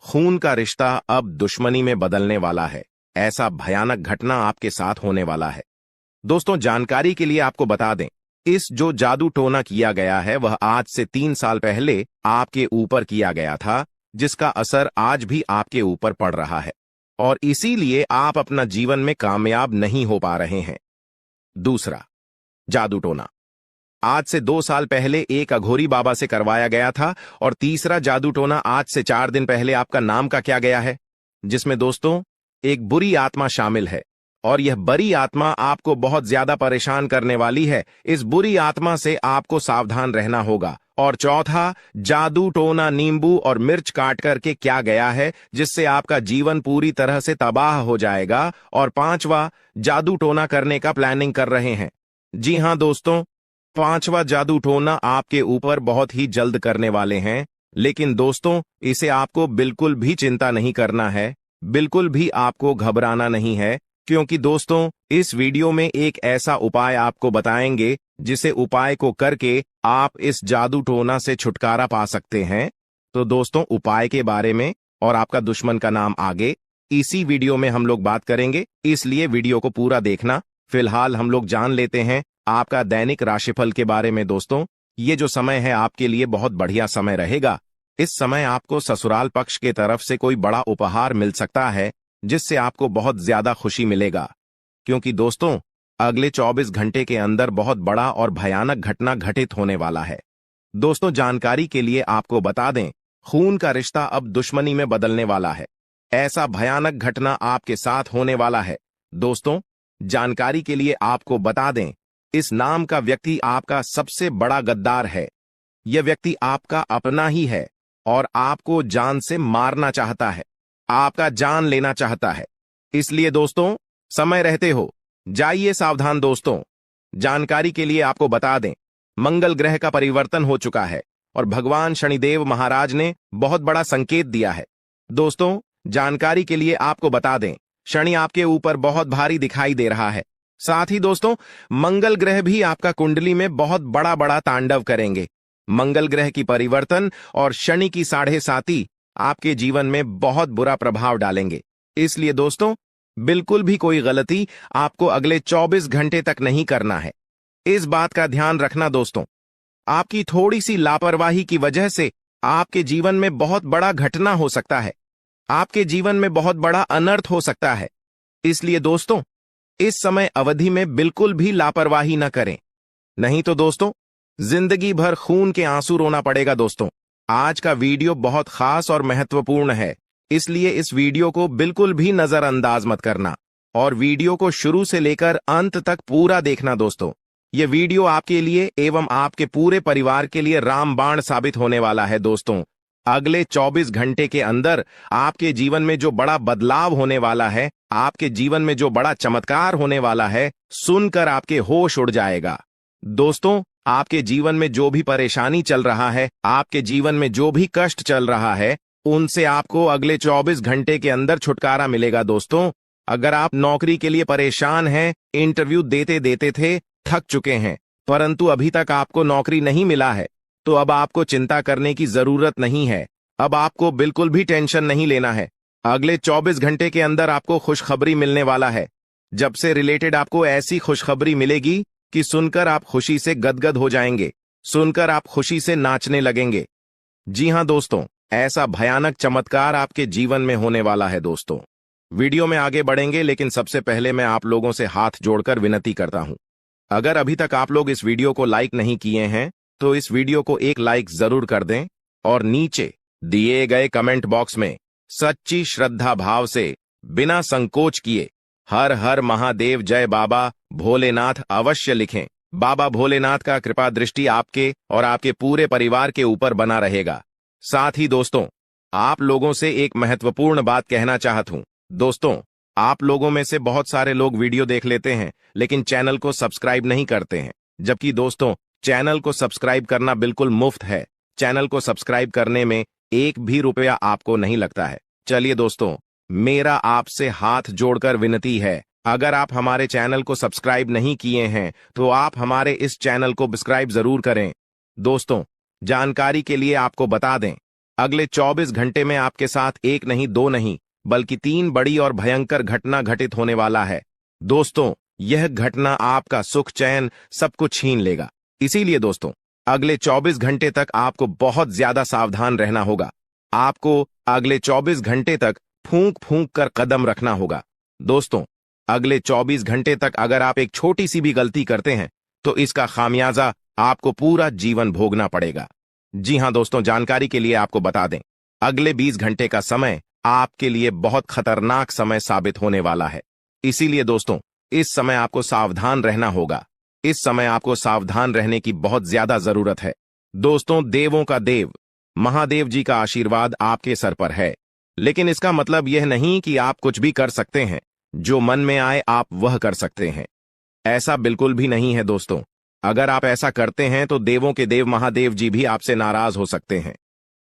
खून का रिश्ता अब दुश्मनी में बदलने वाला है। ऐसा भयानक घटना आपके साथ होने वाला है। दोस्तों, जानकारी के लिए आपको बता दें, इस जो जादू टोना किया गया है वह आज से 3 साल पहले आपके ऊपर किया गया था, जिसका असर आज भी आपके ऊपर पड़ रहा है और इसीलिए आप अपना जीवन में कामयाब नहीं हो पा रहे हैं। दूसरा, जादू टोना आज से 2 साल पहले एक अघोरी बाबा से करवाया गया था और तीसरा जादू टोना आज से 4 दिन पहले आपका नाम का क्या गया है, जिसमें दोस्तों एक बुरी आत्मा शामिल है और यह बुरी आत्मा आपको बहुत ज्यादा परेशान करने वाली है। इस बुरी आत्मा से आपको सावधान रहना होगा। और चौथा, जादू टोना नींबू और मिर्च काट करके क्या गया है, जिससे आपका जीवन पूरी तरह से तबाह हो जाएगा। और पांचवा, जादू टोना करने का प्लानिंग कर रहे हैं। जी हां दोस्तों, पांचवा जादू टोना आपके ऊपर बहुत ही जल्द करने वाले हैं। लेकिन दोस्तों, इसे आपको बिल्कुल भी चिंता नहीं करना है, बिल्कुल भी आपको घबराना नहीं है, क्योंकि दोस्तों इस वीडियो में एक ऐसा उपाय आपको बताएंगे जिसे उपाय को करके आप इस जादू टोना से छुटकारा पा सकते हैं। तो दोस्तों, उपाय के बारे में और आपका दुश्मन का नाम आगे इसी वीडियो में हम लोग बात करेंगे, इसलिए वीडियो को पूरा देखना। फिलहाल हम लोग जान लेते हैं आपका दैनिक राशिफल के बारे में। दोस्तों, ये जो समय है आपके लिए बहुत बढ़िया समय रहेगा। इस समय आपको ससुराल पक्ष के तरफ से कोई बड़ा उपहार मिल सकता है, जिससे आपको बहुत ज्यादा खुशी मिलेगा, क्योंकि दोस्तों अगले 24 घंटे के अंदर बहुत बड़ा और भयानक घटना घटित होने वाला है। दोस्तों, जानकारी के लिए आपको बता दें, खून का रिश्ता अब दुश्मनी में बदलने वाला है। ऐसा भयानक घटना आपके साथ होने वाला है। दोस्तों, जानकारी के लिए आपको बता दें, इस नाम का व्यक्ति आपका सबसे बड़ा गद्दार है। यह व्यक्ति आपका अपना ही है और आपको जान से मारना चाहता है, आपका जान लेना चाहता है। इसलिए दोस्तों, समय रहते हो जाइए सावधान। दोस्तों, जानकारी के लिए आपको बता दें, मंगल ग्रह का परिवर्तन हो चुका है और भगवान शनिदेव महाराज ने बहुत बड़ा संकेत दिया है। दोस्तों, जानकारी के लिए आपको बता दें, शनि आपके ऊपर बहुत भारी दिखाई दे रहा है। साथ ही दोस्तों, मंगल ग्रह भी आपका कुंडली में बहुत बड़ा बड़ा तांडव करेंगे। मंगल ग्रह की परिवर्तन और शनि की 7.5 आपके जीवन में बहुत बुरा प्रभाव डालेंगे। इसलिए दोस्तों, बिल्कुल भी कोई गलती आपको अगले 24 घंटे तक नहीं करना है। इस बात का ध्यान रखना दोस्तों, आपकी थोड़ी सी लापरवाही की वजह से आपके जीवन में बहुत बड़ा घटना हो सकता है, आपके जीवन में बहुत बड़ा अनर्थ हो सकता है। इसलिए दोस्तों, इस समय अवधि में बिल्कुल भी लापरवाही न करें, नहीं तो दोस्तों जिंदगी भर खून के आंसू रोना पड़ेगा। दोस्तों, आज का वीडियो बहुत खास और महत्वपूर्ण है, इसलिए इस वीडियो को बिल्कुल भी नजरअंदाज मत करना और वीडियो को शुरू से लेकर अंत तक पूरा देखना। दोस्तों, यह वीडियो आपके लिए एवं आपके पूरे परिवार के लिए रामबाण साबित होने वाला है। दोस्तों, अगले 24 घंटे के अंदर आपके जीवन में जो बड़ा बदलाव होने वाला है, आपके जीवन में जो बड़ा चमत्कार होने वाला है, सुनकर आपके होश उड़ जाएगा। दोस्तों, आपके जीवन में जो भी परेशानी चल रहा है, आपके जीवन में जो भी कष्ट चल रहा है, उनसे आपको अगले 24 घंटे के अंदर छुटकारा मिलेगा। दोस्तों, अगर आप नौकरी के लिए परेशान हैं, इंटरव्यू देते देते थे, थक चुके हैं, परंतु अभी तक आपको नौकरी नहीं मिला है, तो अब आपको चिंता करने की जरूरत नहीं है। अब आपको बिल्कुल भी टेंशन नहीं लेना है। अगले 24 घंटे के अंदर आपको खुशखबरी मिलने वाला है। जब से रिलेटेड आपको ऐसी खुशखबरी मिलेगी कि सुनकर आप खुशी से गदगद हो जाएंगे, सुनकर आप खुशी से नाचने लगेंगे। जी हां दोस्तों, ऐसा भयानक चमत्कार आपके जीवन में होने वाला है। दोस्तों, वीडियो में आगे बढ़ेंगे, लेकिन सबसे पहले मैं आप लोगों से हाथ जोड़कर विनती करता हूं, अगर अभी तक आप लोग इस वीडियो को लाइक नहीं किए हैं तो इस वीडियो को एक लाइक जरूर कर दें और नीचे दिए गए कमेंट बॉक्स में सच्ची श्रद्धा भाव से बिना संकोच किए हर हर महादेव जय बाबा भोलेनाथ अवश्य लिखें। बाबा भोलेनाथ का कृपा दृष्टि आपके और आपके पूरे परिवार के ऊपर बना रहेगा। साथ ही दोस्तों, आप लोगों से एक महत्वपूर्ण बात कहना चाहता हूं। दोस्तों, आप लोगों में से बहुत सारे लोग वीडियो देख लेते हैं लेकिन चैनल को सब्सक्राइब नहीं करते हैं, जबकि दोस्तों चैनल को सब्सक्राइब करना बिल्कुल मुफ्त है। चैनल को सब्सक्राइब करने में एक भी रुपया आपको नहीं लगता है। चलिए दोस्तों, मेरा आपसे हाथ जोड़कर विनती है, अगर आप हमारे चैनल को सब्सक्राइब नहीं किए हैं तो आप हमारे इस चैनल को सब्सक्राइब जरूर करें। दोस्तों, जानकारी के लिए आपको बता दें, अगले 24 घंटे में आपके साथ एक नहीं, दो नहीं, बल्कि 3 बड़ी और भयंकर घटना घटित होने वाला है। दोस्तों, यह घटना आपका सुख चैन सब कुछ छीन लेगा। इसीलिए दोस्तों, अगले 24 घंटे तक आपको बहुत ज्यादा सावधान रहना होगा। आपको अगले 24 घंटे तक फूंक फूंक कर कदम रखना होगा। दोस्तों, अगले 24 घंटे तक अगर आप एक छोटी सी भी गलती करते हैं तो इसका खामियाजा आपको पूरा जीवन भोगना पड़ेगा। जी हां दोस्तों, जानकारी के लिए आपको बता दें, अगले 20 घंटे का समय आपके लिए बहुत खतरनाक समय साबित होने वाला है। इसीलिए दोस्तों, इस समय आपको सावधान रहना होगा। इस समय आपको सावधान रहने की बहुत ज्यादा जरूरत है। दोस्तों, देवों का देव महादेव जी का आशीर्वाद आपके सर पर है, लेकिन इसका मतलब यह नहीं कि आप कुछ भी कर सकते हैं, जो मन में आए आप वह कर सकते हैं। ऐसा बिल्कुल भी नहीं है दोस्तों। अगर आप ऐसा करते हैं तो देवों के देव महादेव जी भी आपसे नाराज हो सकते हैं।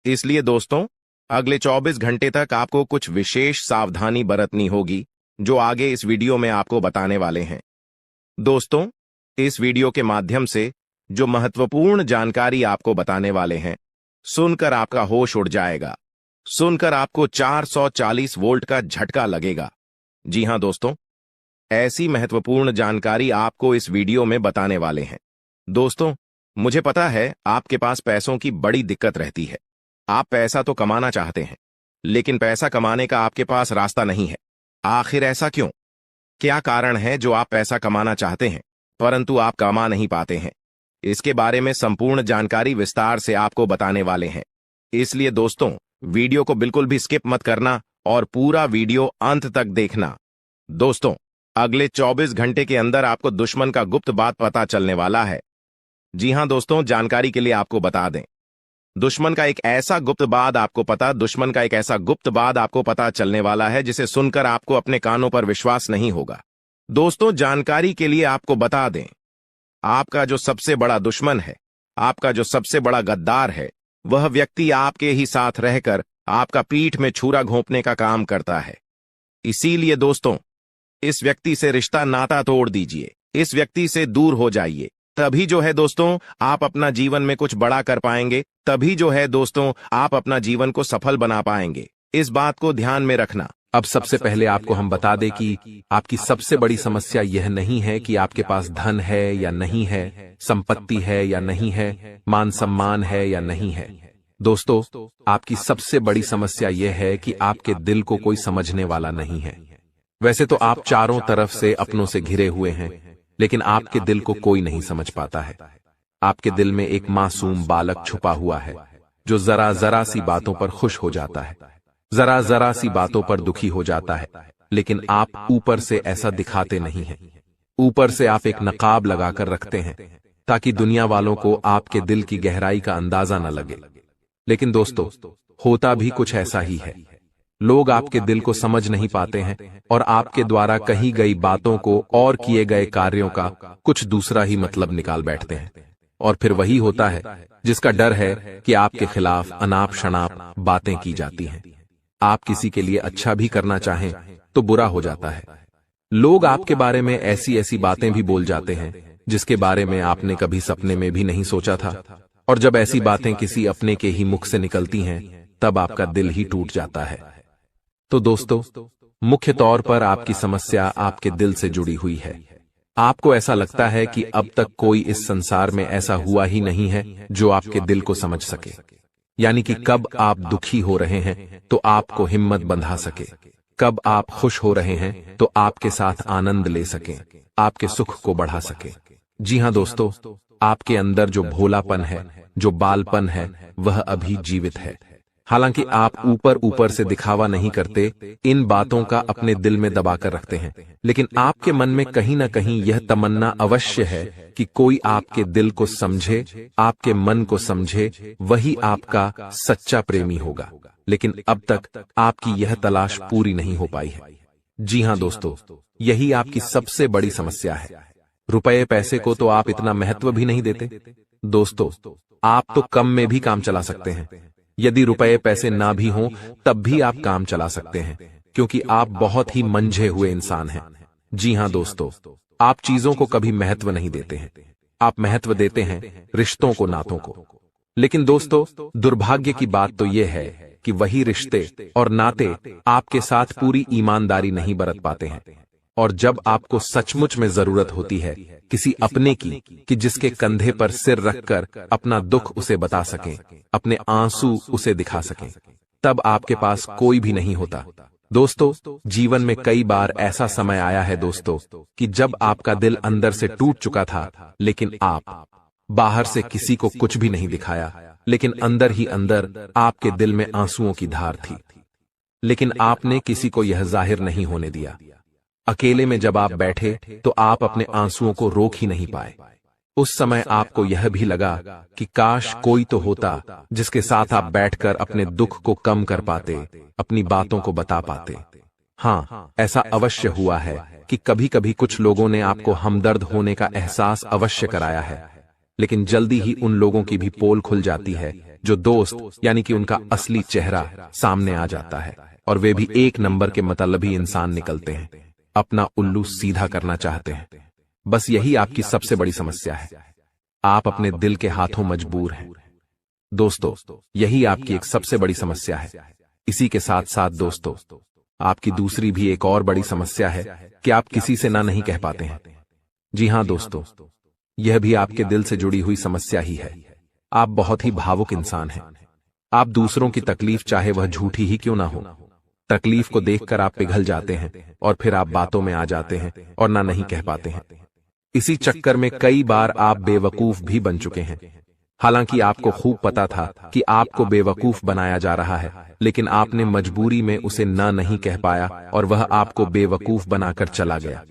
इसलिए दोस्तों, अगले 24 घंटे तक आपको कुछ विशेष सावधानी बरतनी होगी, जो आगे इस वीडियो में आपको बताने वाले हैं। दोस्तों, इस वीडियो के माध्यम से जो महत्वपूर्ण जानकारी आपको बताने वाले हैं, सुनकर आपका होश उड़ जाएगा। सुनकर आपको 440 वोल्ट का झटका लगेगा। जी हां दोस्तों, ऐसी महत्वपूर्ण जानकारी आपको इस वीडियो में बताने वाले हैं। दोस्तों, मुझे पता है आपके पास पैसों की बड़ी दिक्कत रहती है। आप पैसा तो कमाना चाहते हैं, लेकिन पैसा कमाने का आपके पास रास्ता नहीं है। आखिर ऐसा क्यों? क्या कारण है जो आप पैसा कमाना चाहते हैं परंतु आप कमा नहीं पाते हैं? इसके बारे में संपूर्ण जानकारी विस्तार से आपको बताने वाले हैं। इसलिए दोस्तों, वीडियो को बिल्कुल भी स्किप मत करना और पूरा वीडियो अंत तक देखना। दोस्तों, अगले 24 घंटे के अंदर आपको दुश्मन का गुप्त बात पता चलने वाला है। जी हां दोस्तों, जानकारी के लिए आपको बता दें, दुश्मन का एक ऐसा गुप्त बात आपको पता चलने वाला है जिसे सुनकर आपको अपने कानों पर विश्वास नहीं होगा। दोस्तों, जानकारी के लिए आपको बता दें, आपका जो सबसे बड़ा दुश्मन है, आपका जो सबसे बड़ा गद्दार है, वह व्यक्ति आपके ही साथ रहकर आपका पीठ में छुरा घोंपने का काम करता है। इसीलिए दोस्तों, इस व्यक्ति से रिश्ता नाता तोड़ दीजिए, इस व्यक्ति से दूर हो जाइए। तभी जो है दोस्तों, आप अपना जीवन में कुछ बड़ा कर पाएंगे। तभी जो है दोस्तों, आप अपना जीवन को सफल बना पाएंगे। इस बात को ध्यान में रखना। अब सबसे पहले आपको हम बता दें कि आपकी सबसे बड़ी समस्या यह नहीं है कि आपके पास धन है या नहीं है, संपत्ति है या नहीं है, मान सम्मान है या नहीं है। दोस्तों, आपकी सबसे बड़ी समस्या यह है कि आपके दिल को कोई समझने वाला नहीं है। वैसे तो आप चारों तरफ से अपनों से घिरे हुए हैं, लेकिन आपके दिल को कोई नहीं समझ पाता है। आपके दिल में एक मासूम बालक छुपा हुआ है, जो जरा जरा सी बातों पर खुश हो जाता है, जरा जरा सी बातों पर दुखी हो जाता है, लेकिन आप ऊपर से ऐसा दिखाते नहीं हैं। ऊपर से आप एक नकाब लगाकर रखते हैं ताकि दुनिया वालों को आपके दिल की गहराई का अंदाजा न लगे। लेकिन दोस्तों, होता भी कुछ ऐसा ही है। लोग आपके दिल को समझ नहीं पाते हैं और आपके द्वारा कही गई बातों को और किए गए कार्यों का कुछ दूसरा ही मतलब निकाल बैठते हैं। और फिर वही होता है जिसका डर है कि आपके खिलाफ अनाप शनाप बातें की जाती हैं। आप किसी के लिए अच्छा भी करना चाहें तो बुरा हो जाता है। लोग आपके बारे में ऐसी ऐसी बातें भी बोल जाते हैं जिसके बारे में आपने कभी सपने में भी नहीं सोचा था। और जब ऐसी बातें किसी अपने के ही मुख से निकलती हैं, तब आपका दिल ही टूट जाता है। तो दोस्तों, मुख्य तौर पर आपकी समस्या आपके दिल से जुड़ी हुई है। आपको ऐसा लगता है कि अब तक कोई इस संसार में ऐसा हुआ ही नहीं है जो आपके दिल को समझ सके। यानी कि कब आप दुखी हो रहे हैं तो आपको हिम्मत बंधा सके, कब आप खुश हो रहे हैं तो आपके साथ आनंद ले सके, आपके सुख को बढ़ा सके। जी हां दोस्तों, आपके अंदर जो भोलापन है, जो बालपन है, वह अभी जीवित है। हालांकि आप ऊपर ऊपर से दिखावा नहीं करते, इन बातों का अपने दिल में दबाकर रखते हैं, लेकिन आपके मन में कहीं ना कहीं यह तमन्ना अवश्य है कि कोई आपके दिल को समझे, आपके मन को समझे, वही आपका सच्चा प्रेमी होगा। लेकिन अब तक आपकी यह तलाश पूरी नहीं हो पाई है। जी हां दोस्तों, यही आपकी सबसे बड़ी समस्या है। रुपए पैसे को तो आप इतना महत्व भी नहीं देते। दोस्तों, आप तो कम में भी काम चला सकते हैं। यदि रुपए पैसे ना भी हों तब भी आप काम चला सकते हैं, क्योंकि आप बहुत ही मंझे हुए इंसान हैं। जी हां दोस्तों, आप चीजों को कभी महत्व नहीं देते हैं, आप महत्व देते हैं रिश्तों को, नातों को। लेकिन दोस्तों, दुर्भाग्य की बात तो यह है कि वही रिश्ते और नाते आपके साथ पूरी ईमानदारी नहीं बरत पाते हैं। और जब आपको सचमुच में जरूरत होती है किसी अपने की, कि जिसके कंधे पर सिर रखकर अपना दुख उसे बता सकें, अपने आंसू उसे दिखा सकें, तब आपके पास कोई भी नहीं होता। दोस्तों, जीवन में कई बार ऐसा समय आया है दोस्तों कि जब आपका दिल अंदर से टूट चुका था, लेकिन आप बाहर से किसी को कुछ भी नहीं दिखाया, लेकिन अंदर ही अंदर आपके दिल में आंसुओं की धार थी। लेकिन आपने किसी को यह जाहिर नहीं होने दिया। अकेले में जब आप बैठे तो आप अपने आंसुओं को रोक ही नहीं पाए। उस समय आपको यह भी लगा कि काश कोई तो होता जिसके साथ आप बैठकर अपने दुख को कम कर पाते, अपनी बातों को बता पाते। हाँ, ऐसा अवश्य हुआ है कि कभी कभी कुछ लोगों ने आपको हमदर्द होने का एहसास अवश्य कराया है, लेकिन जल्दी ही उन लोगों की भी पोल खुल जाती है जो दोस्त यानी कि उनका असली चेहरा सामने आ जाता है, और वे भी एक नंबर के मतलबी इंसान निकलते हैं, अपना उल्लू सीधा करना चाहते हैं। बस यही आपकी सबसे बड़ी समस्या है, आप अपने दिल के हाथों मजबूर हैं। दोस्तों, यही आपकी एक सबसे बड़ी समस्या है। इसी के साथ साथ दोस्तों, आपकी दूसरी भी एक और बड़ी समस्या है कि आप किसी से ना नहीं कह पाते हैं। जी हां दोस्तों, यह भी आपके दिल से जुड़ी हुई समस्या ही है। आप बहुत ही भावुक इंसान हैं। आप दूसरों की तकलीफ चाहे वह झूठी ही क्यों ना हो, तकलीफ को देखकर आप पिघल जाते हैं और फिर आप बातों में आ जाते हैं और ना नहीं कह पाते हैं। इसी चक्कर में कई बार आप बेवकूफ भी बन चुके हैं। हालांकि आपको खूब पता था कि आपको बेवकूफ बनाया जा रहा है, लेकिन आपने मजबूरी में उसे ना नहीं कह पाया और वह आपको बेवकूफ बनाकर चला गया।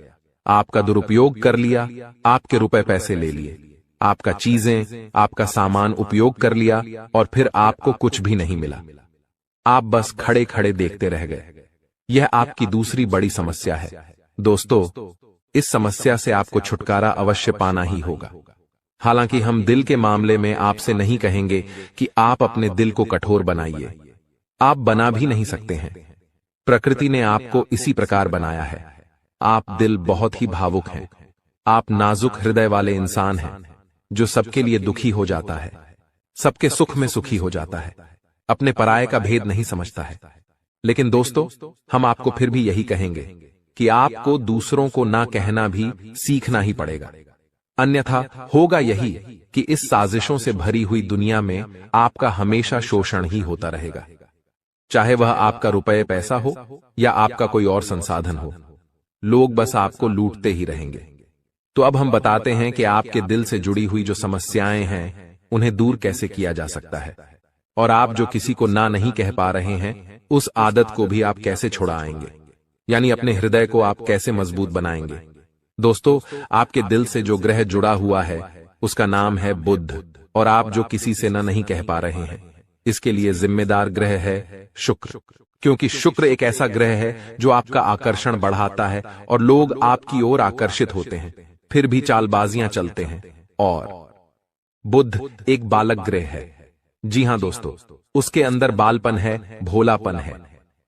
आपका दुरुपयोग कर लिया, आपके रुपए पैसे ले लिए, आपका चीजें, आपका सामान उपयोग कर लिया और फिर आपको कुछ भी नहीं मिला। आप बस खड़े खड़े देखते रह गए। यह आपकी दूसरी बड़ी समस्या है। दोस्तों, इस समस्या से आपको छुटकारा अवश्य पाना ही होगा। हालांकि हम दिल के मामले में आपसे नहीं कहेंगे कि आप अपने दिल को कठोर बनाइए, आप बना भी नहीं सकते हैं। प्रकृति ने आपको इसी प्रकार बनाया है। आप दिल बहुत ही भावुक हैं, आप नाजुक हृदय वाले इंसान हैं जो सबके लिए दुखी हो जाता है, सबके सुख में सुखी हो जाता है, अपने पराये का भेद नहीं समझता है। लेकिन दोस्तों, हम आपको फिर भी यही कहेंगे कि आपको दूसरों को ना कहना भी सीखना ही पड़ेगा, अन्यथा होगा यही कि इस साजिशों से भरी हुई दुनिया में आपका हमेशा शोषण ही होता रहेगा, चाहे वह आपका रुपये पैसा हो या आपका कोई और संसाधन हो। लोग बस आपको लूटते ही रहेंगे। तो अब हम बताते हैं कि आपके दिल से जुड़ी हुई जो समस्याएं हैं उन्हें दूर कैसे किया जा सकता है, और आप जो किसी को ना नहीं कह पा रहे हैं उस आदत को भी आप कैसे छुड़ाएंगे, यानी अपने हृदय को आप कैसे मजबूत बनाएंगे। दोस्तों, आपके दिल से जो ग्रह जुड़ा हुआ है उसका नाम है बुध, और आप जो किसी से ना नहीं कह पा रहे हैं इसके लिए जिम्मेदार ग्रह है शुक्र, क्योंकि शुक्र एक ऐसा ग्रह है जो आपका आकर्षण बढ़ाता है और लोग आपकी ओर आकर्षित होते हैं, फिर भी चालबाजियां चलते हैं। और बुध एक बालक ग्रह है। जी हां दोस्तों, उसके अंदर बालपन है, भोलापन है।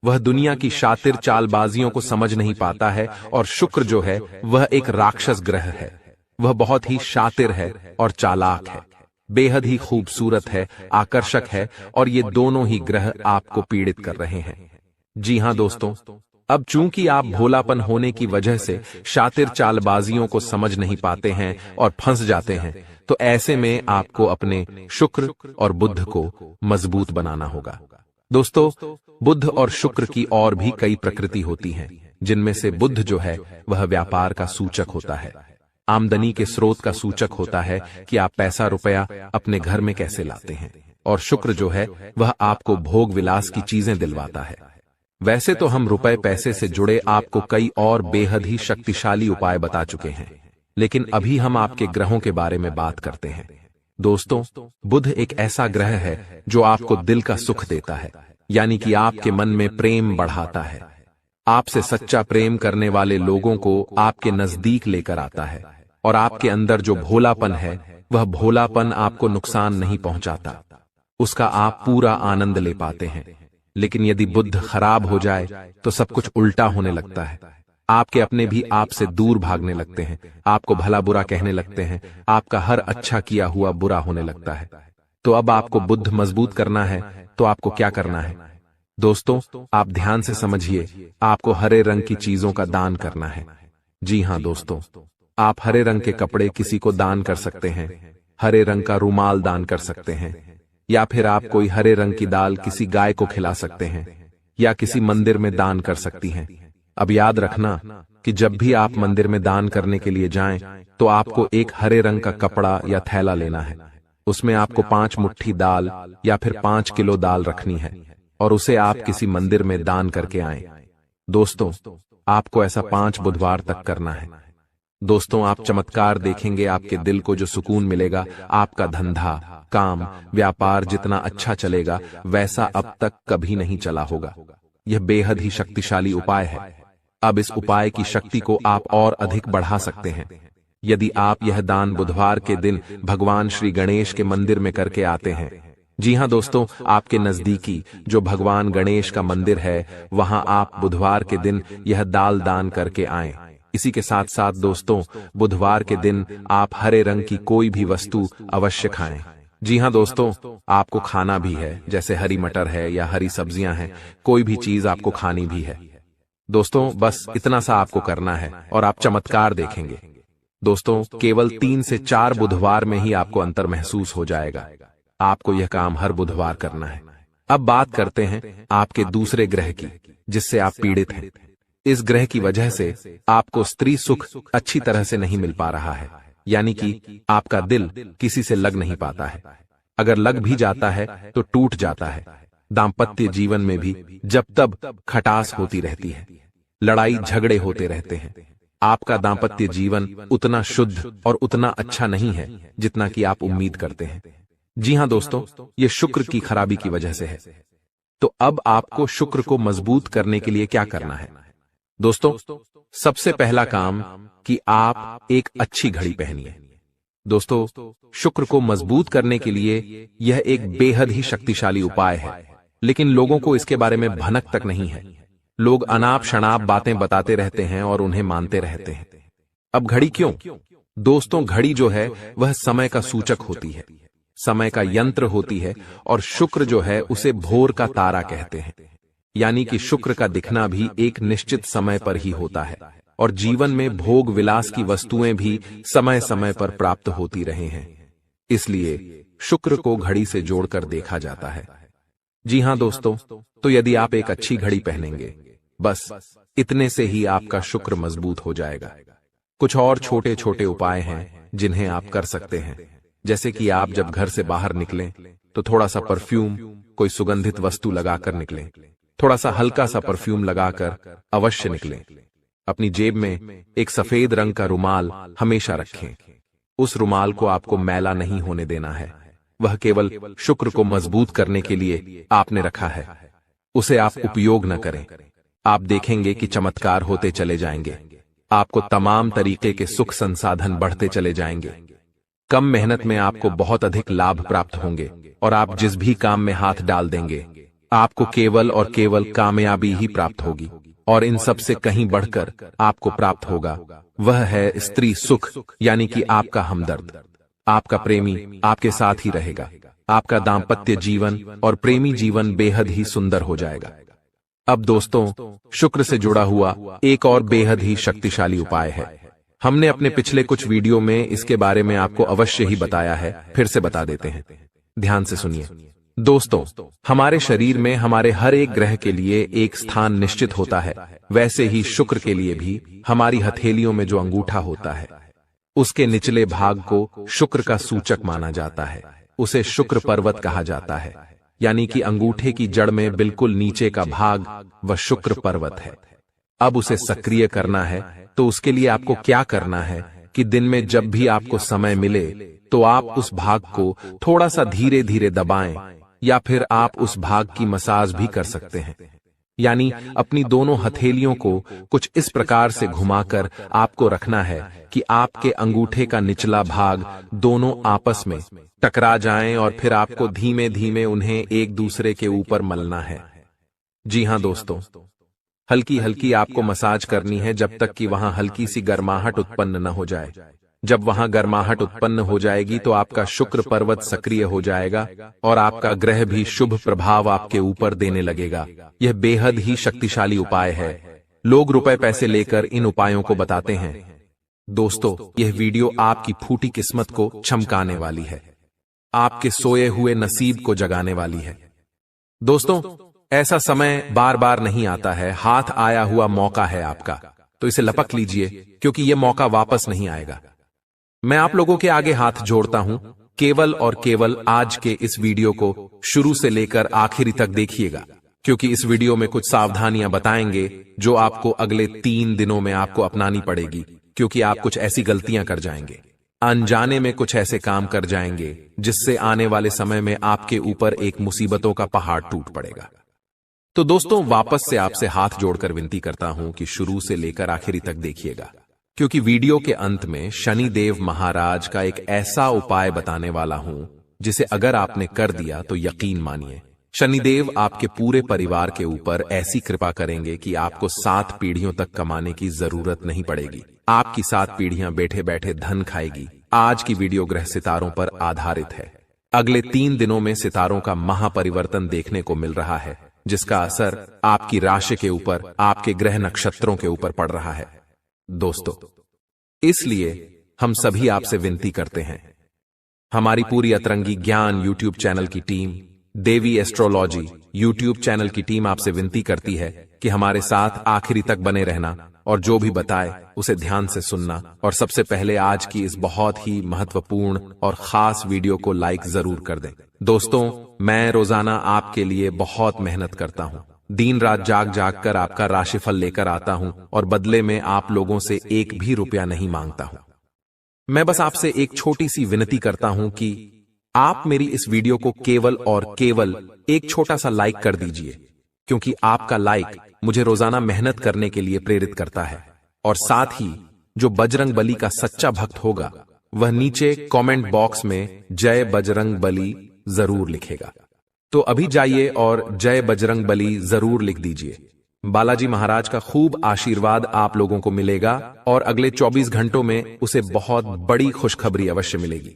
वह दुनिया की शातिर चालबाजियों को समझ नहीं पाता है। और शुक्र जो है वह एक राक्षस ग्रह है। वह बहुत ही शातिर है और चालाक है, बेहद ही खूबसूरत है, आकर्षक है, और ये दोनों ही ग्रह आपको पीड़ित कर रहे हैं। जी हां दोस्तों, अब चूंकि आप भोलापन होने की वजह से शातिर चालबाजियों को समझ नहीं पाते हैं और फंस जाते हैं, तो ऐसे में आपको अपने शुक्र और बुध को मजबूत बनाना होगा। दोस्तों, बुध और शुक्र की और भी कई प्रकृति होती हैं, जिनमें से बुध जो है वह व्यापार का सूचक होता है, आमदनी के स्रोत का सूचक होता है कि आप पैसा रुपया अपने घर में कैसे लाते हैं, और शुक्र जो है वह आपको भोग विलास की चीजें दिलवाता है। वैसे तो हम रुपए पैसे से जुड़े आपको कई और बेहद ही शक्तिशाली उपाय बता चुके हैं, लेकिन अभी हम आपके ग्रहों के बारे में बात करते हैं। दोस्तों, बुध एक ऐसा ग्रह है जो आपको दिल का सुख देता है, यानी कि आपके मन में प्रेम बढ़ाता है, आपसे सच्चा प्रेम करने वाले लोगों को आपके नजदीक लेकर आता है, और आपके अंदर जो भोलापन है वह भोलापन आपको नुकसान नहीं पहुंचाता, उसका आप पूरा आनंद ले पाते हैं। लेकिन यदि बुध खराब हो जाए तो सब कुछ उल्टा होने लगता है। आपके अपने भी आपसे दूर भागने लगते हैं, आपको भला बुरा कहने लगते हैं, आपका हर अच्छा किया हुआ बुरा होने लगता है। तो अब आपको बुद्ध मजबूत करना है, तो आपको क्या करना है? दोस्तों, आप ध्यान से समझिए, आपको हरे रंग की चीजों का दान करना है। जी हां दोस्तों, आप हरे रंग के कपड़े किसी को दान कर सकते हैं, हरे रंग का रुमाल दान कर सकते हैं, या फिर आप कोई हरे रंग की दाल किसी गाय को खिला सकते हैं, या किसी मंदिर में दान कर सकती हैं। अब याद रखना कि जब भी आप मंदिर में दान करने के लिए जाएं, तो आपको एक हरे रंग का कपड़ा या थैला लेना है। उसमें आपको 5 मुट्ठी दाल या फिर 5 किलो दाल रखनी है, और उसे आप किसी मंदिर में दान करके आएं। दोस्तों, आपको ऐसा 5 बुधवार तक करना है। दोस्तों, आप चमत्कार देखेंगे, आपके दिल को जो सुकून मिलेगा, आपका धंधा, काम, व्यापार जितना अच्छा चलेगा, वैसा अब तक कभी नहीं चला होगा। यह बेहद ही शक्तिशाली उपाय है। अब इस उपाय की शक्ति को आप और अधिक बढ़ा सकते हैं यदि आप यह दान बुधवार के दिन भगवान श्री गणेश के मंदिर में करके आते हैं। जी हां दोस्तों, आपके नजदीकी जो भगवान गणेश का मंदिर है, वहां आप बुधवार के दिन यह दाल दान करके आएं। इसी के साथ साथ दोस्तों, बुधवार के दिन आप हरे रंग की कोई भी वस्तु अवश्य खाएं। जी हां दोस्तों, आपको खाना भी है, जैसे हरी मटर है या हरी सब्जियां हैं, कोई भी चीज आपको खानी भी है। दोस्तों, बस इतना सा आपको करना है और आप चमत्कार देखेंगे। दोस्तों, केवल 3 से 4 बुधवार में ही आपको अंतर महसूस हो जाएगा। आपको यह काम हर बुधवार करना है। अब बात करते हैं आपके दूसरे ग्रह की, जिससे आप पीड़ित हैं। इस ग्रह की वजह से आपको स्त्री सुख अच्छी तरह से नहीं मिल पा रहा है, यानी कि आपका दिल किसी से लग नहीं पाता है। अगर लग भी जाता है तो टूट जाता है। दाम्पत्य जीवन में भी जब तब खटास होती रहती है, लड़ाई झगड़े होते रहते हैं। आपका दाम्पत्य जीवन उतना शुद्ध और उतना अच्छा नहीं है जितना कि आप उम्मीद करते हैं। जी हां दोस्तों, ये शुक्र की खराबी की वजह से है। तो अब आपको शुक्र को मजबूत करने के लिए क्या करना है? दोस्तों, सबसे पहला काम कि आप एक अच्छी घड़ी पहनिए। दोस्तों, शुक्र को मजबूत करने के लिए यह एक बेहद ही शक्तिशाली उपाय है, लेकिन लोगों को इसके बारे में भनक तक नहीं है। लोग अनाप शनाप बातें बताते रहते हैं और उन्हें मानते रहते हैं। अब घड़ी क्यों? दोस्तों, घड़ी जो है वह समय का सूचक होती है, समय का यंत्र होती है, और शुक्र जो है उसे भोर का तारा कहते हैं। यानी कि शुक्र का दिखना भी एक निश्चित समय पर ही होता है, और जीवन में भोग विलास की वस्तुएं भी समय समय पर प्राप्त होती रहे हैं। इसलिए शुक्र को घड़ी से जोड़कर देखा जाता है। जी हां दोस्तों, तो यदि आप एक अच्छी घड़ी पहनेंगे, बस इतने से ही आपका शुक्र मजबूत हो जाएगा। कुछ और छोटे छोटे उपाय हैं जिन्हें आप कर सकते हैं, जैसे कि आप जब घर से बाहर निकलें तो थोड़ा सा परफ्यूम, कोई सुगंधित वस्तु लगाकर निकलें। थोड़ा सा हल्का सा परफ्यूम लगाकर अवश्य निकलें। अपनी जेब में एक सफेद रंग का रुमाल हमेशा रखें। उस रुमाल को आपको मैला नहीं होने देना है। वह केवल शुक्र को मजबूत करने के लिए आपने रखा है। उसे आप उपयोग न करें। आप देखेंगे कि चमत्कार होते चले जाएंगे। आपको तमाम तरीके के सुख संसाधन बढ़ते चले जाएंगे। कम मेहनत में आपको बहुत अधिक लाभ प्राप्त होंगे, और आप जिस भी काम में हाथ डाल देंगे, आपको केवल और केवल कामयाबी ही प्राप्त होगी। और इन सब से कहीं बढ़कर आपको प्राप्त होगा, वह है स्त्री सुख, यानी कि आपका हमदर्द। आपका प्रेमी आपके साथ ही रहेगा। आपका दाम्पत्य जीवन और प्रेमी जीवन बेहद ही सुंदर हो जाएगा। अब दोस्तों, शुक्र से जुड़ा हुआ एक और बेहद ही शक्तिशाली उपाय है। हमने अपने पिछले कुछ वीडियो में इसके बारे में आपको अवश्य ही बताया है, फिर से बता देते हैं। ध्यान से सुनिए। दोस्तों, हमारे शरीर में हमारे हर एक ग्रह के लिए एक स्थान निश्चित होता है। वैसे ही शुक्र के लिए भी हमारी हथेलियों में जो अंगूठा होता है, उसके निचले भाग को शुक्र का सूचक माना जाता है। उसे शुक्र पर्वत कहा जाता है, यानी कि अंगूठे की जड़ में बिल्कुल नीचे का भाग वह शुक्र पर्वत है। अब उसे सक्रिय करना है, तो उसके लिए आपको क्या करना है कि दिन में जब भी आपको समय मिले, तो आप उस भाग को थोड़ा सा धीरे धीरे दबाएं, या फिर आप उस भाग की मसाज भी कर सकते हैं। यानी अपनी दोनों हथेलियों को कुछ इस प्रकार से घुमाकर आपको रखना है कि आपके अंगूठे का निचला भाग दोनों आपस में टकरा जाएं, और फिर आपको धीमे धीमे उन्हें एक दूसरे के ऊपर मलना है। जी हां दोस्तों, हल्की हल्की आपको मसाज करनी है जब तक कि वहां हल्की सी गर्माहट उत्पन्न न हो जाए। जब वहां गर्माहट उत्पन्न हो जाएगी तो आपका शुक्र पर्वत सक्रिय हो जाएगा और आपका ग्रह भी शुभ प्रभाव आपके ऊपर देने लगेगा। यह बेहद ही शक्तिशाली उपाय है। लोग रुपए पैसे लेकर इन उपायों को बताते हैं। दोस्तों, यह वीडियो आपकी फूटी किस्मत को चमकाने वाली है, आपके सोए हुए नसीब को जगाने वाली है। दोस्तों, ऐसा समय बार बार नहीं आता है। हाथ आया हुआ मौका है आपका, तो इसे लपक लीजिए क्योंकि यह मौका वापस नहीं आएगा। मैं आप लोगों के आगे हाथ जोड़ता हूं, केवल और केवल आज के इस वीडियो को शुरू से लेकर आखिरी तक देखिएगा, क्योंकि इस वीडियो में कुछ सावधानियां बताएंगे जो आपको अगले 3 दिनों में आपको अपनानी पड़ेगी, क्योंकि आप कुछ ऐसी गलतियां कर जाएंगे, अनजाने में कुछ ऐसे काम कर जाएंगे जिससे आने वाले समय में आपके ऊपर एक मुसीबतों का पहाड़ टूट पड़ेगा। तो दोस्तों, वापस से आपसे हाथ जोड़कर विनती करता हूं कि शुरू से लेकर आखिरी तक देखिएगा, क्योंकि वीडियो के अंत में शनिदेव महाराज का एक ऐसा उपाय बताने वाला हूं जिसे अगर आपने कर दिया तो यकीन मानिए शनिदेव आपके पूरे परिवार के ऊपर ऐसी कृपा करेंगे कि आपको 7 पीढ़ियों तक कमाने की जरूरत नहीं पड़ेगी। आपकी 7 पीढ़ियां बैठे बैठे धन खाएगी। आज की वीडियो ग्रह सितारों पर आधारित है। अगले 3 दिनों में सितारों का महापरिवर्तन देखने को मिल रहा है, जिसका असर आपकी राशि के ऊपर, आपके ग्रह नक्षत्रों के ऊपर पड़ रहा है। दोस्तों, इसलिए हम सभी आपसे विनती करते हैं, हमारी पूरी अतरंगी ज्ञान यूट्यूब चैनल की टीम, देवी एस्ट्रोलॉजी यूट्यूब चैनल की टीम आपसे विनती करती है कि हमारे साथ आखिरी तक बने रहना और जो भी बताए उसे ध्यान से सुनना, और सबसे पहले आज की इस बहुत ही महत्वपूर्ण और खास वीडियो को लाइक जरूर कर दें। दोस्तों, मैं रोजाना आपके लिए बहुत मेहनत करता हूं, दिन रात जाग जाग कर आपका राशिफल लेकर आता हूं और बदले में आप लोगों से 1 भी रुपया नहीं मांगता हूं। मैं बस आपसे एक छोटी सी विनती करता हूं कि आप मेरी इस वीडियो को केवल और केवल एक छोटा सा लाइक कर दीजिए, क्योंकि आपका लाइक मुझे रोजाना मेहनत करने के लिए प्रेरित करता है। और साथ ही जो बजरंग बली का सच्चा भक्त होगा वह नीचे कमेंट बॉक्स में जय बजरंग बली जरूर लिखेगा। तो अभी जाइए और जय बजरंग बली जरूर लिख दीजिए। बालाजी महाराज का खूब आशीर्वाद आप लोगों को मिलेगा और अगले 24 घंटों में उसे बहुत बड़ी खुशखबरी अवश्य मिलेगी।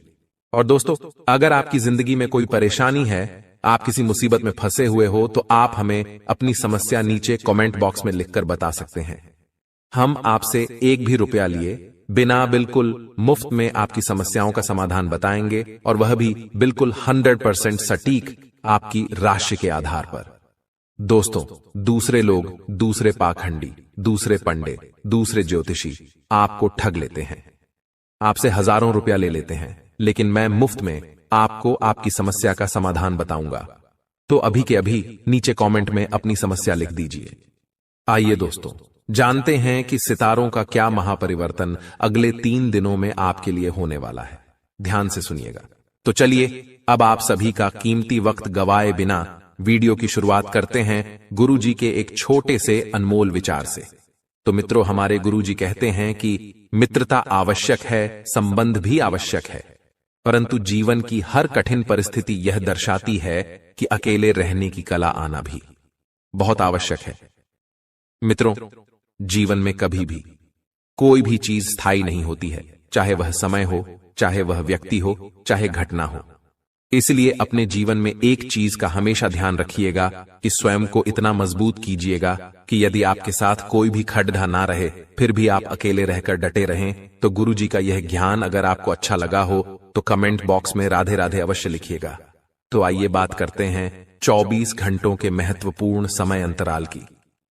और दोस्तों, अगर आपकी जिंदगी में कोई परेशानी है, आप किसी मुसीबत में फंसे हुए हो, तो आप हमें अपनी समस्या नीचे कमेंट बॉक्स में लिखकर बता सकते हैं। हम आपसे 1 भी रुपया लिए बिना बिल्कुल मुफ्त में आपकी समस्याओं का समाधान बताएंगे, और वह भी बिल्कुल 100% सटीक आपकी राशि के आधार पर। दोस्तों, दूसरे लोग, दूसरे पाखंडी, दूसरे पंडित, दूसरे ज्योतिषी आपको ठग लेते हैं, आपसे हजारों रुपया ले लेते हैं, लेकिन मैं मुफ्त में आपको आपकी समस्या का समाधान बताऊंगा। तो अभी के अभी नीचे कमेंट में अपनी समस्या लिख दीजिए। आइए दोस्तों, जानते हैं कि सितारों का क्या महापरिवर्तन अगले 3 दिनों में आपके लिए होने वाला है। ध्यान से सुनिएगा। तो चलिए, अब आप सभी का कीमती वक्त गवाए बिना वीडियो की शुरुआत करते हैं गुरुजी के एक छोटे से अनमोल विचार से। तो मित्रों, हमारे गुरुजी कहते हैं कि मित्रता आवश्यक है, संबंध भी आवश्यक है, परंतु जीवन की हर कठिन परिस्थिति यह दर्शाती है कि अकेले रहने की कला आना भी बहुत आवश्यक है। मित्रों, जीवन में कभी भी कोई भी चीज स्थायी नहीं होती है, चाहे वह समय हो, चाहे वह व्यक्ति हो, चाहे घटना हो। इसलिए अपने जीवन में एक चीज का हमेशा ध्यान रखिएगा कि स्वयं को इतना मजबूत कीजिएगा कि यदि आपके साथ कोई भी खड्डा ना रहे, फिर भी आप अकेले रहकर डटे रहें। तो गुरुजी का यह ज्ञान अगर आपको अच्छा लगा हो तो कमेंट बॉक्स में राधे राधे अवश्य लिखिएगा। तो आइए बात करते हैं 24 घंटों के महत्वपूर्ण समय अंतराल की।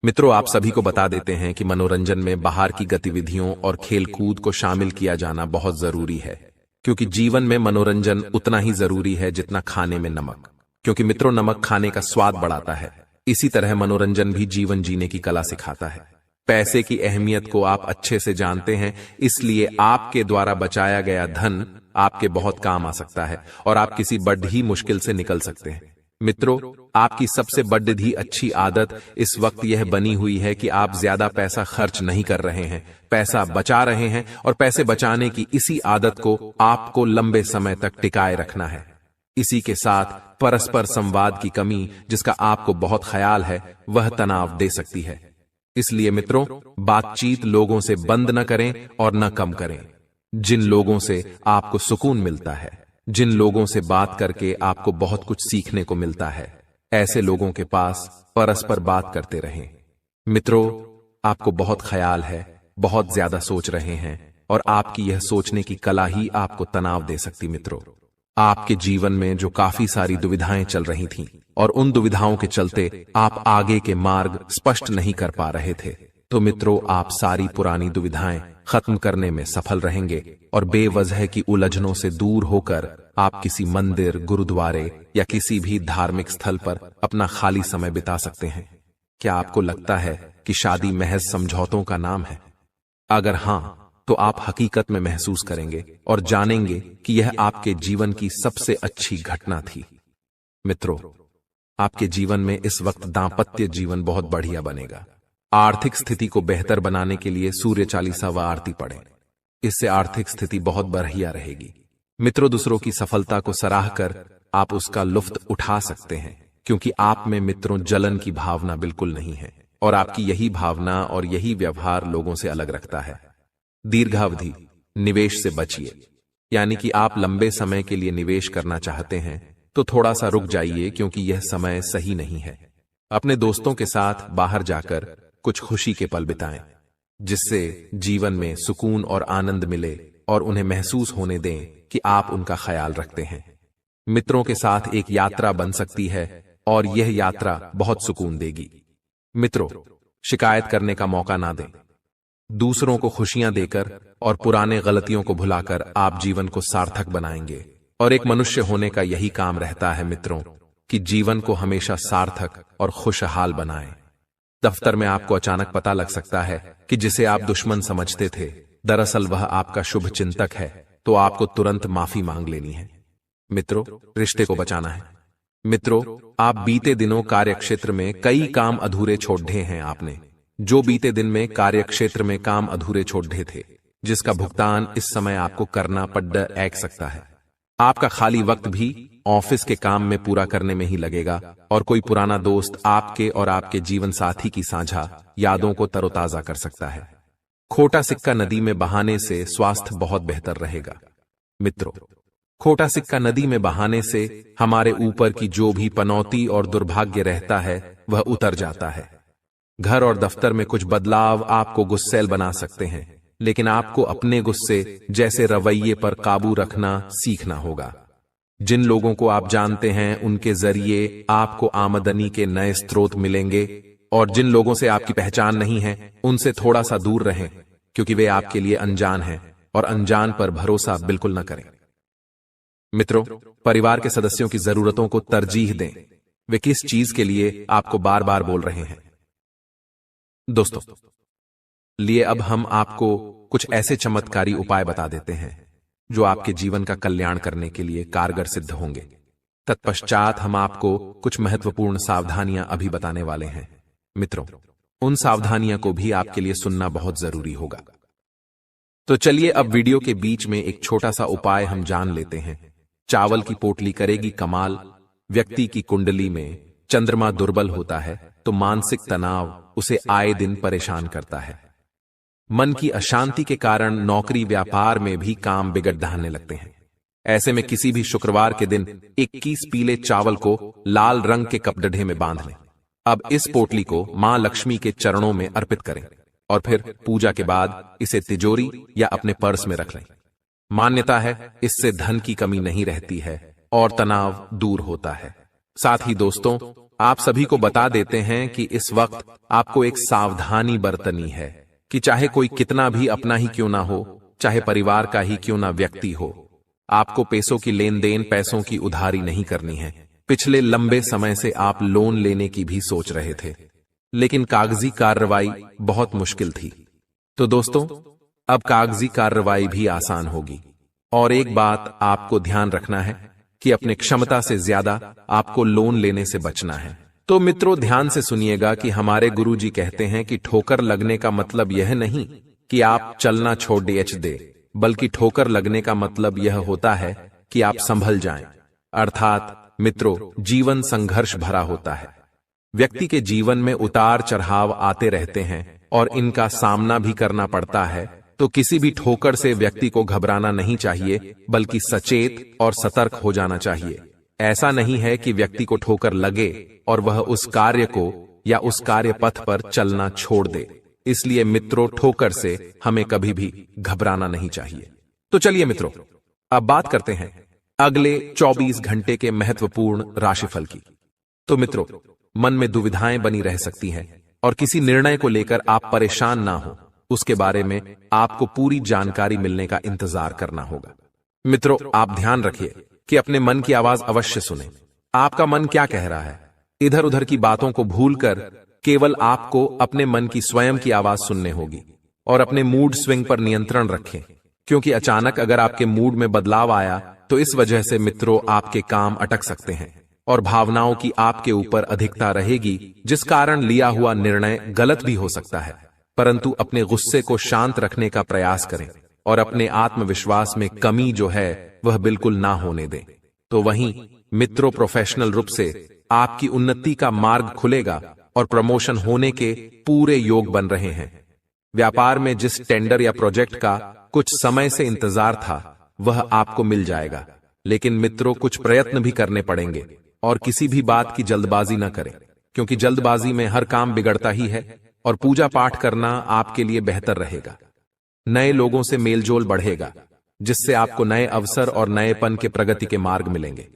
मित्रों, आप सभी को बता देते हैं कि मनोरंजन में बाहर की गतिविधियों और खेलकूद को शामिल किया जाना बहुत जरूरी है, क्योंकि जीवन में मनोरंजन उतना ही जरूरी है जितना खाने में नमक, क्योंकि मित्रों, नमक खाने का स्वाद बढ़ाता है। इसी तरह मनोरंजन भी जीवन जीने की कला सिखाता है। पैसे की अहमियत को आप अच्छे से जानते हैं, इसलिए आपके द्वारा बचाया गया धन आपके बहुत काम आ सकता है और आप किसी बड़ी मुश्किल से निकल सकते हैं। मित्रों, आपकी सबसे बड़ी अच्छी आदत इस वक्त यह बनी हुई है कि आप ज्यादा पैसा खर्च नहीं कर रहे हैं, पैसा बचा रहे हैं, और पैसे बचाने की इसी आदत को आपको लंबे समय तक टिकाए रखना है। इसी के साथ परस्पर संवाद की कमी, जिसका आपको बहुत ख्याल है, वह तनाव दे सकती है। इसलिए मित्रों, बातचीत लोगों से बंद न करें और न कम करें। जिन लोगों से आपको सुकून मिलता है, जिन लोगों से बात करके आपको बहुत कुछ सीखने को मिलता है, ऐसे लोगों के पास परस्पर बात करते रहें। मित्रों, आपको बहुत ख्याल है, बहुत ज्यादा सोच रहे हैं और आपकी यह सोचने की कला ही आपको तनाव दे सकती। मित्रों, आपके जीवन में जो काफी सारी दुविधाएं चल रही थीं और उन दुविधाओं के चलते आप आगे के मार्ग स्पष्ट नहीं कर पा रहे थे, तो मित्रों, आप सारी पुरानी दुविधाएं खत्म करने में सफल रहेंगे और बेवजह की उलझनों से दूर होकर आप किसी मंदिर, गुरुद्वारे या किसी भी धार्मिक स्थल पर अपना खाली समय बिता सकते हैं। क्या आपको लगता है कि शादी महज समझौतों का नाम है? अगर हां, तो आप हकीकत में महसूस करेंगे और जानेंगे कि यह आपके जीवन की सबसे अच्छी घटना थी। मित्रों, आपके जीवन में इस वक्त दांपत्य जीवन बहुत बढ़िया बनेगा। आर्थिक स्थिति को बेहतर बनाने के लिए सूर्य चालीसा व आरती पढ़ें। इससे आर्थिक स्थिति बहुत बढ़िया रहेगी। मित्रों, दूसरों की सफलता को सराह कर आप उसका लुफ्त उठा सकते हैं, क्योंकि आप में मित्रों जलन की भावना बिल्कुल नहीं है और आपकी यही भावना और यही व्यवहार लोगों से अलग रखता है। दीर्घावधि निवेश से बचिए, यानी कि आप लंबे समय के लिए निवेश करना चाहते हैं तो थोड़ा सा रुक जाइए, क्योंकि यह समय सही नहीं है। अपने दोस्तों के साथ बाहर जाकर कुछ खुशी के पल बिताएं, जिससे जीवन में सुकून और आनंद मिले और उन्हें महसूस होने दें कि आप उनका ख्याल रखते हैं। मित्रों के साथ एक यात्रा बन सकती है और यह यात्रा बहुत सुकून देगी। मित्रों, शिकायत करने का मौका ना दें। दूसरों को खुशियां देकर और पुराने गलतियों को भुलाकर आप जीवन को सार्थक बनाएंगे। और एक मनुष्य होने का यही काम रहता है मित्रों, कि जीवन को हमेशा सार्थक और खुशहाल बनाएं। दफ्तर में आपको अचानक पता लग सकता है कि जिसे आप दुश्मन समझते थे, दरअसल वह आपका शुभ चिंतक है, तो आपको तुरंत माफी मांग लेनी है। मित्रों, रिश्ते को बचाना है। मित्रों, आप बीते दिनों कार्यक्षेत्र में कई काम अधूरे छोड़ दिए हैं। आपने जो बीते दिन में कार्यक्षेत्र में काम अधूरे छोड़ दिए थे, जिसका भुगतान इस समय आपको करना पड़ सकता है। आपका खाली वक्त भी ऑफिस के काम में पूरा करने में ही लगेगा और कोई पुराना दोस्त आपके और आपके जीवन साथी की साझा यादों को तरोताजा कर सकता है। खोटा सिक्का नदी में बहाने से स्वास्थ्य बहुत बेहतर रहेगा। मित्रों, खोटा सिक्का नदी में बहाने से हमारे ऊपर की जो भी पनौती और दुर्भाग्य रहता है वह उतर जाता है। घर और दफ्तर में कुछ बदलाव आपको गुस्सैल बना सकते हैं, लेकिन आपको अपने गुस्से जैसे रवैये पर काबू रखना सीखना होगा। जिन लोगों को आप जानते हैं उनके जरिए आपको आमदनी के नए स्रोत मिलेंगे, और जिन लोगों से आपकी पहचान नहीं है उनसे थोड़ा सा दूर रहें, क्योंकि वे आपके लिए अनजान हैं और अनजान पर भरोसा बिल्कुल न करें। मित्रों, परिवार के सदस्यों की जरूरतों को तरजीह दें। वे किस चीज के लिए आपको बार बार बोल रहे हैं। दोस्तों, लिए अब हम आपको कुछ ऐसे चमत्कारी उपाय बता देते हैं जो आपके जीवन का कल्याण करने के लिए कारगर सिद्ध होंगे। तत्पश्चात हम आपको कुछ महत्वपूर्ण सावधानियां अभी बताने वाले हैं। मित्रों, उन सावधानियों को भी आपके लिए सुनना बहुत जरूरी होगा। तो चलिए अब वीडियो के बीच में एक छोटा सा उपाय हम जान लेते हैं। चावल की पोटली करेगी कमाल। व्यक्ति की कुंडली में चंद्रमा दुर्बल होता है तो मानसिक तनाव उसे आए दिन परेशान करता है। मन की अशांति के कारण नौकरी व्यापार में भी काम बिगड़ ढाने लगते हैं। ऐसे में किसी भी शुक्रवार के दिन 21 पीले चावल को लाल रंग के कपडढ़े में बांध लें। अब इस पोटली को मां लक्ष्मी के चरणों में अर्पित करें और फिर पूजा के बाद इसे तिजोरी या अपने पर्स में रख लें। मान्यता है इससे धन की कमी नहीं रहती है और तनाव दूर होता है। साथ ही दोस्तों, आप सभी को बता देते हैं कि इस वक्त आपको एक सावधानी बरतनी है कि चाहे कोई कितना भी अपना ही क्यों ना हो, चाहे परिवार का ही क्यों ना व्यक्ति हो, आपको पैसों की लेन देन, पैसों की उधारी नहीं करनी है। पिछले लंबे समय से आप लोन लेने की भी सोच रहे थे, लेकिन कागजी कार्रवाई बहुत मुश्किल थी। तो दोस्तों, अब कागजी कार्रवाई भी आसान होगी। और एक बात आपको ध्यान रखना है कि अपने क्षमता से ज्यादा आपको लोन लेने से बचना है। तो मित्रों, ध्यान से सुनिएगा कि हमारे गुरुजी कहते हैं कि ठोकर लगने का मतलब यह नहीं कि आप चलना छोड़ दे, बल्कि ठोकर लगने का मतलब यह होता है कि आप संभल जाएं। अर्थात मित्रों, जीवन संघर्ष भरा होता है। व्यक्ति के जीवन में उतार चढ़ाव आते रहते हैं और इनका सामना भी करना पड़ता है, तो किसी भी ठोकर से व्यक्ति को घबराना नहीं चाहिए, बल्कि सचेत और सतर्क हो जाना चाहिए। ऐसा नहीं है कि व्यक्ति को ठोकर लगे और वह उस कार्य को या उस कार्य पथ पर चलना छोड़ दे। इसलिए मित्रों, ठोकर से हमें कभी भी घबराना नहीं चाहिए। तो चलिए मित्रों, अब बात करते हैं अगले 24 घंटे के महत्वपूर्ण राशिफल की। तो मित्रों, मन में दुविधाएं बनी रह सकती हैं और किसी निर्णय को लेकर आप परेशान ना हो, उसके बारे में आपको पूरी जानकारी मिलने का इंतजार करना होगा। मित्रों, आप ध्यान रखिए कि अपने मन की आवाज अवश्य सुने। आपका मन क्या कह रहा है, इधर उधर की बातों को भूलकर केवल आपको अपने मन की स्वयं की आवाज सुनने होगी और अपने मूड स्विंग पर नियंत्रण रखें, क्योंकि अचानक अगर आपके मूड में बदलाव आया तो इस वजह से मित्रों आपके काम अटक सकते हैं और भावनाओं की आपके ऊपर अधिकता रहेगी, जिस कारण लिया हुआ निर्णय गलत भी हो सकता है। परंतु अपने गुस्से को शांत रखने का प्रयास करें और अपने आत्मविश्वास में कमी जो है वह बिल्कुल ना होने दें। तो वहीं मित्रों, प्रोफेशनल रूप से आपकी उन्नति का मार्ग खुलेगा और प्रमोशन होने के पूरे योग बन रहे हैं। व्यापार में जिस टेंडर या प्रोजेक्ट का कुछ समय से इंतजार था वह आपको मिल जाएगा, लेकिन मित्रों कुछ प्रयत्न भी करने पड़ेंगे और किसी भी बात की जल्दबाजी न करें, क्योंकि जल्दबाजी में हर काम बिगड़ता ही है और पूजा पाठ करना आपके लिए बेहतर रहेगा। नए लोगों से मेलजोल बढ़ेगा, जिससे आपको नए अवसर और नएपन के प्रगति के मार्ग मिलेंगे।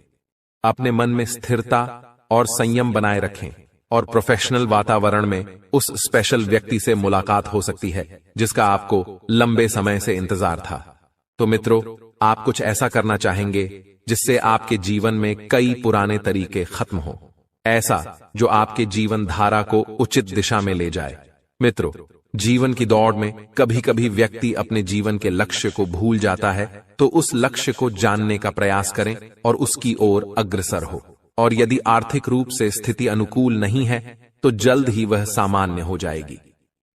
अपने मन में स्थिरता और संयम बनाए रखें और प्रोफेशनल वातावरण में उस स्पेशल व्यक्ति से मुलाकात हो सकती है जिसका आपको लंबे समय से इंतजार था। तो मित्रों, आप कुछ ऐसा करना चाहेंगे जिससे आपके जीवन में कई पुराने तरीके खत्म हो, ऐसा जो आपके जीवन धारा को उचित दिशा में ले जाए। मित्रों, जीवन की दौड़ में कभी कभी व्यक्ति अपने जीवन के लक्ष्य को भूल जाता है, तो उस लक्ष्य को जानने का प्रयास करें और उसकी ओर अग्रसर हो। और यदि आर्थिक रूप से स्थिति अनुकूल नहीं है तो जल्द ही वह सामान्य हो जाएगी।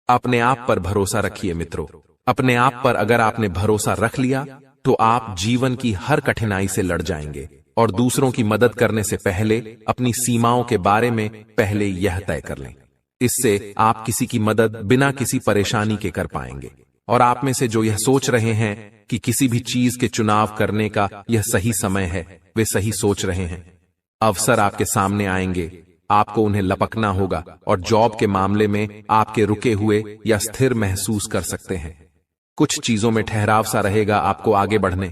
अपने आप पर भरोसा रखिए मित्रों। अपने आप पर अगर आपने भरोसा रख लिया तो आप जीवन की हर कठिनाई से लड़ जाएंगे और दूसरों की मदद करने से पहले अपनी सीमाओं के बारे में पहले यह तय कर लें। इससे आप किसी की मदद बिना किसी परेशानी के कर पाएंगे। और आप में से जो यह सोच रहे हैं कि किसी भी चीज के चुनाव करने का यह सही समय है, वे सही सोच रहे हैं। अवसर आपके सामने आएंगे, आपको उन्हें लपकना होगा और जॉब के मामले में आपके रुके हुए या स्थिर महसूस कर सकते हैं। कुछ चीजों में ठहराव सा रहेगा, आपको आगे बढ़ने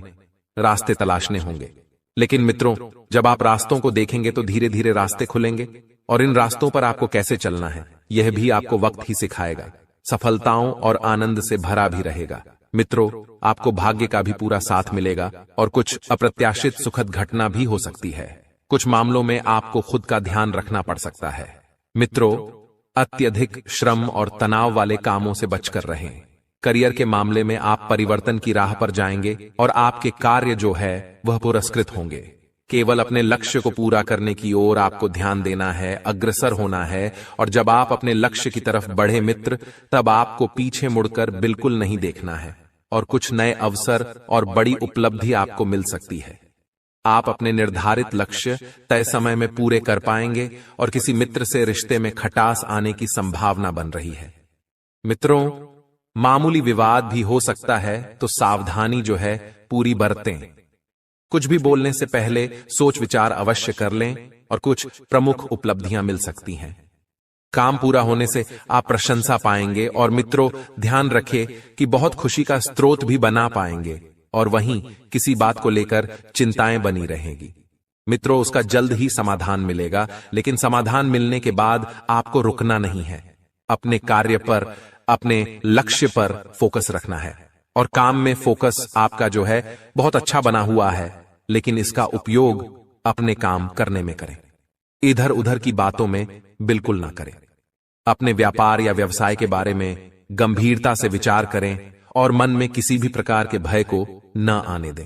रास्ते तलाशने होंगे। लेकिन मित्रों, जब आप रास्तों को देखेंगे तो धीरे धीरे रास्ते खुलेंगे और इन रास्तों पर आपको कैसे चलना है यह भी आपको वक्त ही सिखाएगा। सफलताओं और आनंद से भरा भी रहेगा। मित्रों, आपको भाग्य का भी पूरा साथ मिलेगा और कुछ अप्रत्याशित सुखद घटना भी हो सकती है। कुछ मामलों में आपको खुद का ध्यान रखना पड़ सकता है। मित्रों, अत्यधिक श्रम और तनाव वाले कामों से बचकर रहें। करियर के मामले में आप परिवर्तन की राह पर जाएंगे और आपके कार्य जो है वह पुरस्कृत होंगे। केवल अपने लक्ष्य को पूरा करने की ओर आपको ध्यान देना है, अग्रसर होना है। और जब आप अपने लक्ष्य की तरफ बढ़े मित्र, तब आपको पीछे मुड़कर बिल्कुल नहीं देखना है और कुछ नए अवसर और बड़ी उपलब्धि आपको मिल सकती है। आप अपने निर्धारित लक्ष्य तय समय में पूरे कर पाएंगे और किसी मित्र से रिश्ते में खटास आने की संभावना बन रही है। मित्रों, मामूली विवाद भी हो सकता है, तो सावधानी जो है पूरी बरतें। कुछ भी बोलने से पहले सोच विचार अवश्य कर लें और कुछ प्रमुख उपलब्धियां मिल सकती हैं। काम पूरा होने से आप प्रशंसा पाएंगे और मित्रों, ध्यान रखें कि बहुत खुशी का स्रोत भी बना पाएंगे और वहीं किसी बात को लेकर चिंताएं बनी रहेंगी। मित्रों, उसका जल्द ही समाधान मिलेगा, लेकिन समाधान मिलने के बाद आपको रुकना नहीं है। अपने कार्य पर, अपने लक्ष्य पर फोकस रखना है और काम में फोकस आपका जो है बहुत अच्छा बना हुआ है, लेकिन इसका उपयोग अपने काम करने में करें। इधर उधर की बातों में बिल्कुल ना करें। अपने व्यापार या व्यवसाय के बारे में गंभीरता से विचार करें और मन में किसी भी प्रकार के भय को न आने दें।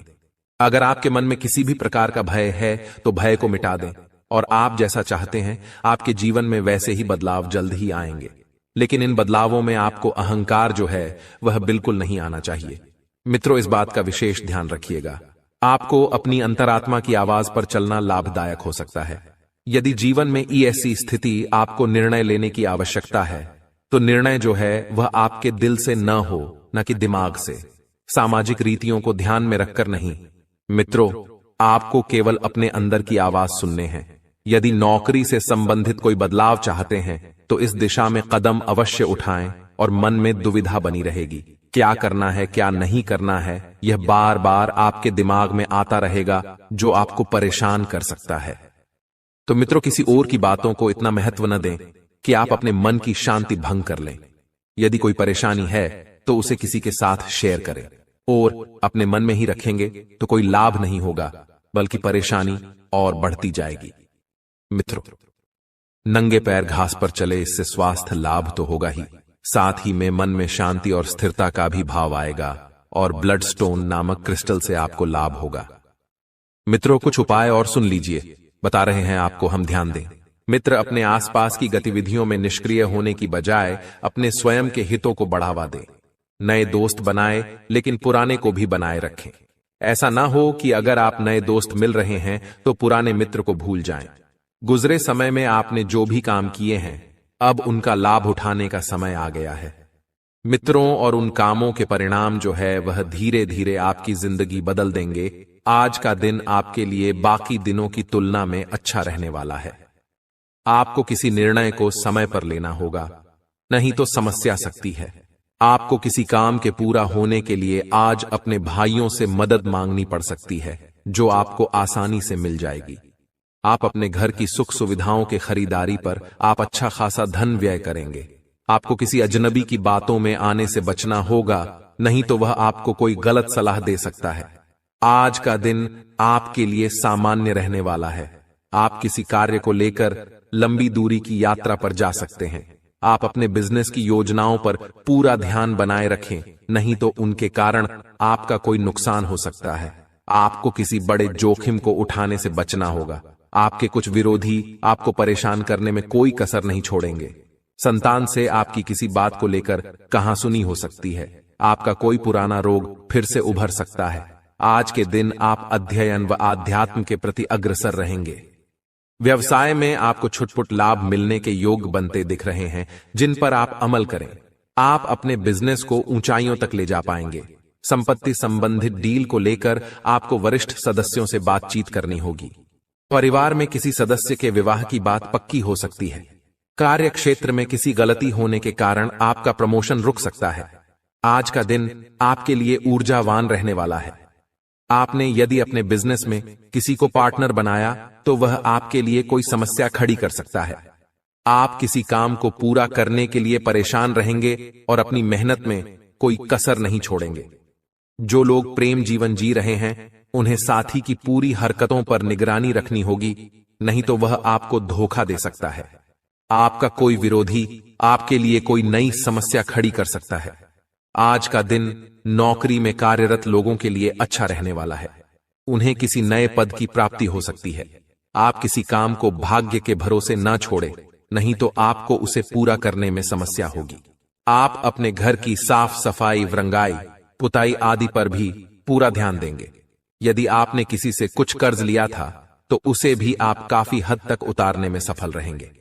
अगर आपके मन में किसी भी प्रकार का भय है तो भय को मिटा दें और आप जैसा चाहते हैं आपके जीवन में वैसे ही बदलाव जल्द ही आएंगे। लेकिन इन बदलावों में आपको अहंकार जो है वह बिल्कुल नहीं आना चाहिए। मित्रों, इस बात का विशेष ध्यान रखिएगा। आपको अपनी अंतरात्मा की आवाज पर चलना लाभदायक हो सकता है। यदि जीवन में ऐसी स्थिति आपको निर्णय लेने की आवश्यकता है, तो निर्णय जो है वह आपके दिल से न हो, न कि दिमाग से, सामाजिक रीतियों को ध्यान में रखकर नहीं। मित्रों, आपको केवल अपने अंदर की आवाज सुनने हैं। यदि नौकरी से संबंधित कोई बदलाव चाहते हैं तो इस दिशा में कदम अवश्य उठाएं और मन में दुविधा बनी रहेगी। क्या करना है, क्या नहीं करना है, यह बार बार आपके दिमाग में आता रहेगा, जो आपको परेशान कर सकता है। तो मित्रों, किसी और की बातों को इतना महत्व न दें कि आप अपने मन की शांति भंग कर लें। यदि कोई परेशानी है तो उसे किसी के साथ शेयर करें, और अपने मन में ही रखेंगे तो कोई लाभ नहीं होगा, बल्कि परेशानी और बढ़ती जाएगी। मित्रों, नंगे पैर घास पर चले, इससे स्वास्थ्य लाभ तो होगा ही, साथ ही में मन में शांति और स्थिरता का भी भाव आएगा, और ब्लड स्टोन नामक क्रिस्टल से आपको लाभ होगा। मित्रों, कुछ उपाय और सुन लीजिए, बता रहे हैं आपको, हम ध्यान दें। मित्र, अपने आसपास की गतिविधियों में निष्क्रिय होने की बजाय अपने स्वयं के हितों को बढ़ावा दें। नए दोस्त बनाए, लेकिन पुराने को भी बनाए रखें। ऐसा ना हो कि अगर आप नए दोस्त मिल रहे हैं तो पुराने मित्र को भूल जाएं। गुजरे समय में आपने जो भी काम किए हैं, अब उनका लाभ उठाने का समय आ गया है। मित्रों और उन कामों के परिणाम जो है वह धीरे धीरे आपकी जिंदगी बदल देंगे। आज का दिन आपके लिए बाकी दिनों की तुलना में अच्छा रहने वाला है। आपको किसी निर्णय को समय पर लेना होगा, नहीं तो समस्या सकती है। आपको किसी काम के पूरा होने के लिए आज अपने भाइयों से मदद मांगनी पड़ सकती है, जो आपको आसानी से मिल जाएगी। आप अपने घर की सुख सुविधाओं के खरीदारी पर आप अच्छा खासा धन व्यय करेंगे। आपको किसी अजनबी की बातों में आने से बचना होगा, नहीं तो वह आपको कोई गलत सलाह दे सकता है। आज का दिन आपके लिए सामान्य रहने वाला है। आप किसी कार्य को लेकर लंबी दूरी की यात्रा पर जा सकते हैं। आप अपने बिजनेस की योजनाओं पर पूरा ध्यान बनाए रखें, नहीं तो उनके कारण आपका कोई नुकसान हो सकता है। आपको किसी बड़े जोखिम को उठाने से बचना होगा। आपके कुछ विरोधी आपको परेशान करने में कोई कसर नहीं छोड़ेंगे। संतान से आपकी किसी बात को लेकर कहासुनी हो सकती है। आपका कोई पुराना रोग फिर से उभर सकता है। आज के दिन आप अध्ययन व आध्यात्म के प्रति अग्रसर रहेंगे। व्यवसाय में आपको छुटपुट लाभ मिलने के योग बनते दिख रहे हैं, जिन पर आप अमल करें। आप अपने बिजनेस को ऊंचाइयों तक ले जा पाएंगे। संपत्ति संबंधित डील को लेकर आपको वरिष्ठ सदस्यों से बातचीत करनी होगी। परिवार में किसी सदस्य के विवाह की बात पक्की हो सकती है। कार्य क्षेत्र में किसी गलती होने के कारण आपका प्रमोशन रुक सकता है। आज का दिन आपके लिए ऊर्जावान रहने वाला है। आपने यदि अपने बिजनेस में किसी को पार्टनर बनाया तो वह आपके लिए कोई समस्या खड़ी कर सकता है। आप किसी काम को पूरा करने के लिए परेशान रहेंगे और अपनी मेहनत में कोई कसर नहीं छोड़ेंगे। जो लोग प्रेम जीवन जी रहे हैं, उन्हें साथी की पूरी हरकतों पर निगरानी रखनी होगी, नहीं तो वह आपको धोखा दे सकता है। आपका कोई विरोधी आपके लिए कोई नई समस्या खड़ी कर सकता है। आज का दिन नौकरी में कार्यरत लोगों के लिए अच्छा रहने वाला है। उन्हें किसी नए पद की प्राप्ति हो सकती है। आप किसी काम को भाग्य के भरोसे न छोड़ें, नहीं तो आपको उसे पूरा करने में समस्या होगी। आप अपने घर की साफ सफाई, रंगाई, पुताई आदि पर भी पूरा ध्यान देंगे। यदि आपने किसी से कुछ कर्ज लिया था तो उसे भी आप काफी हद तक उतारने में सफल रहेंगे।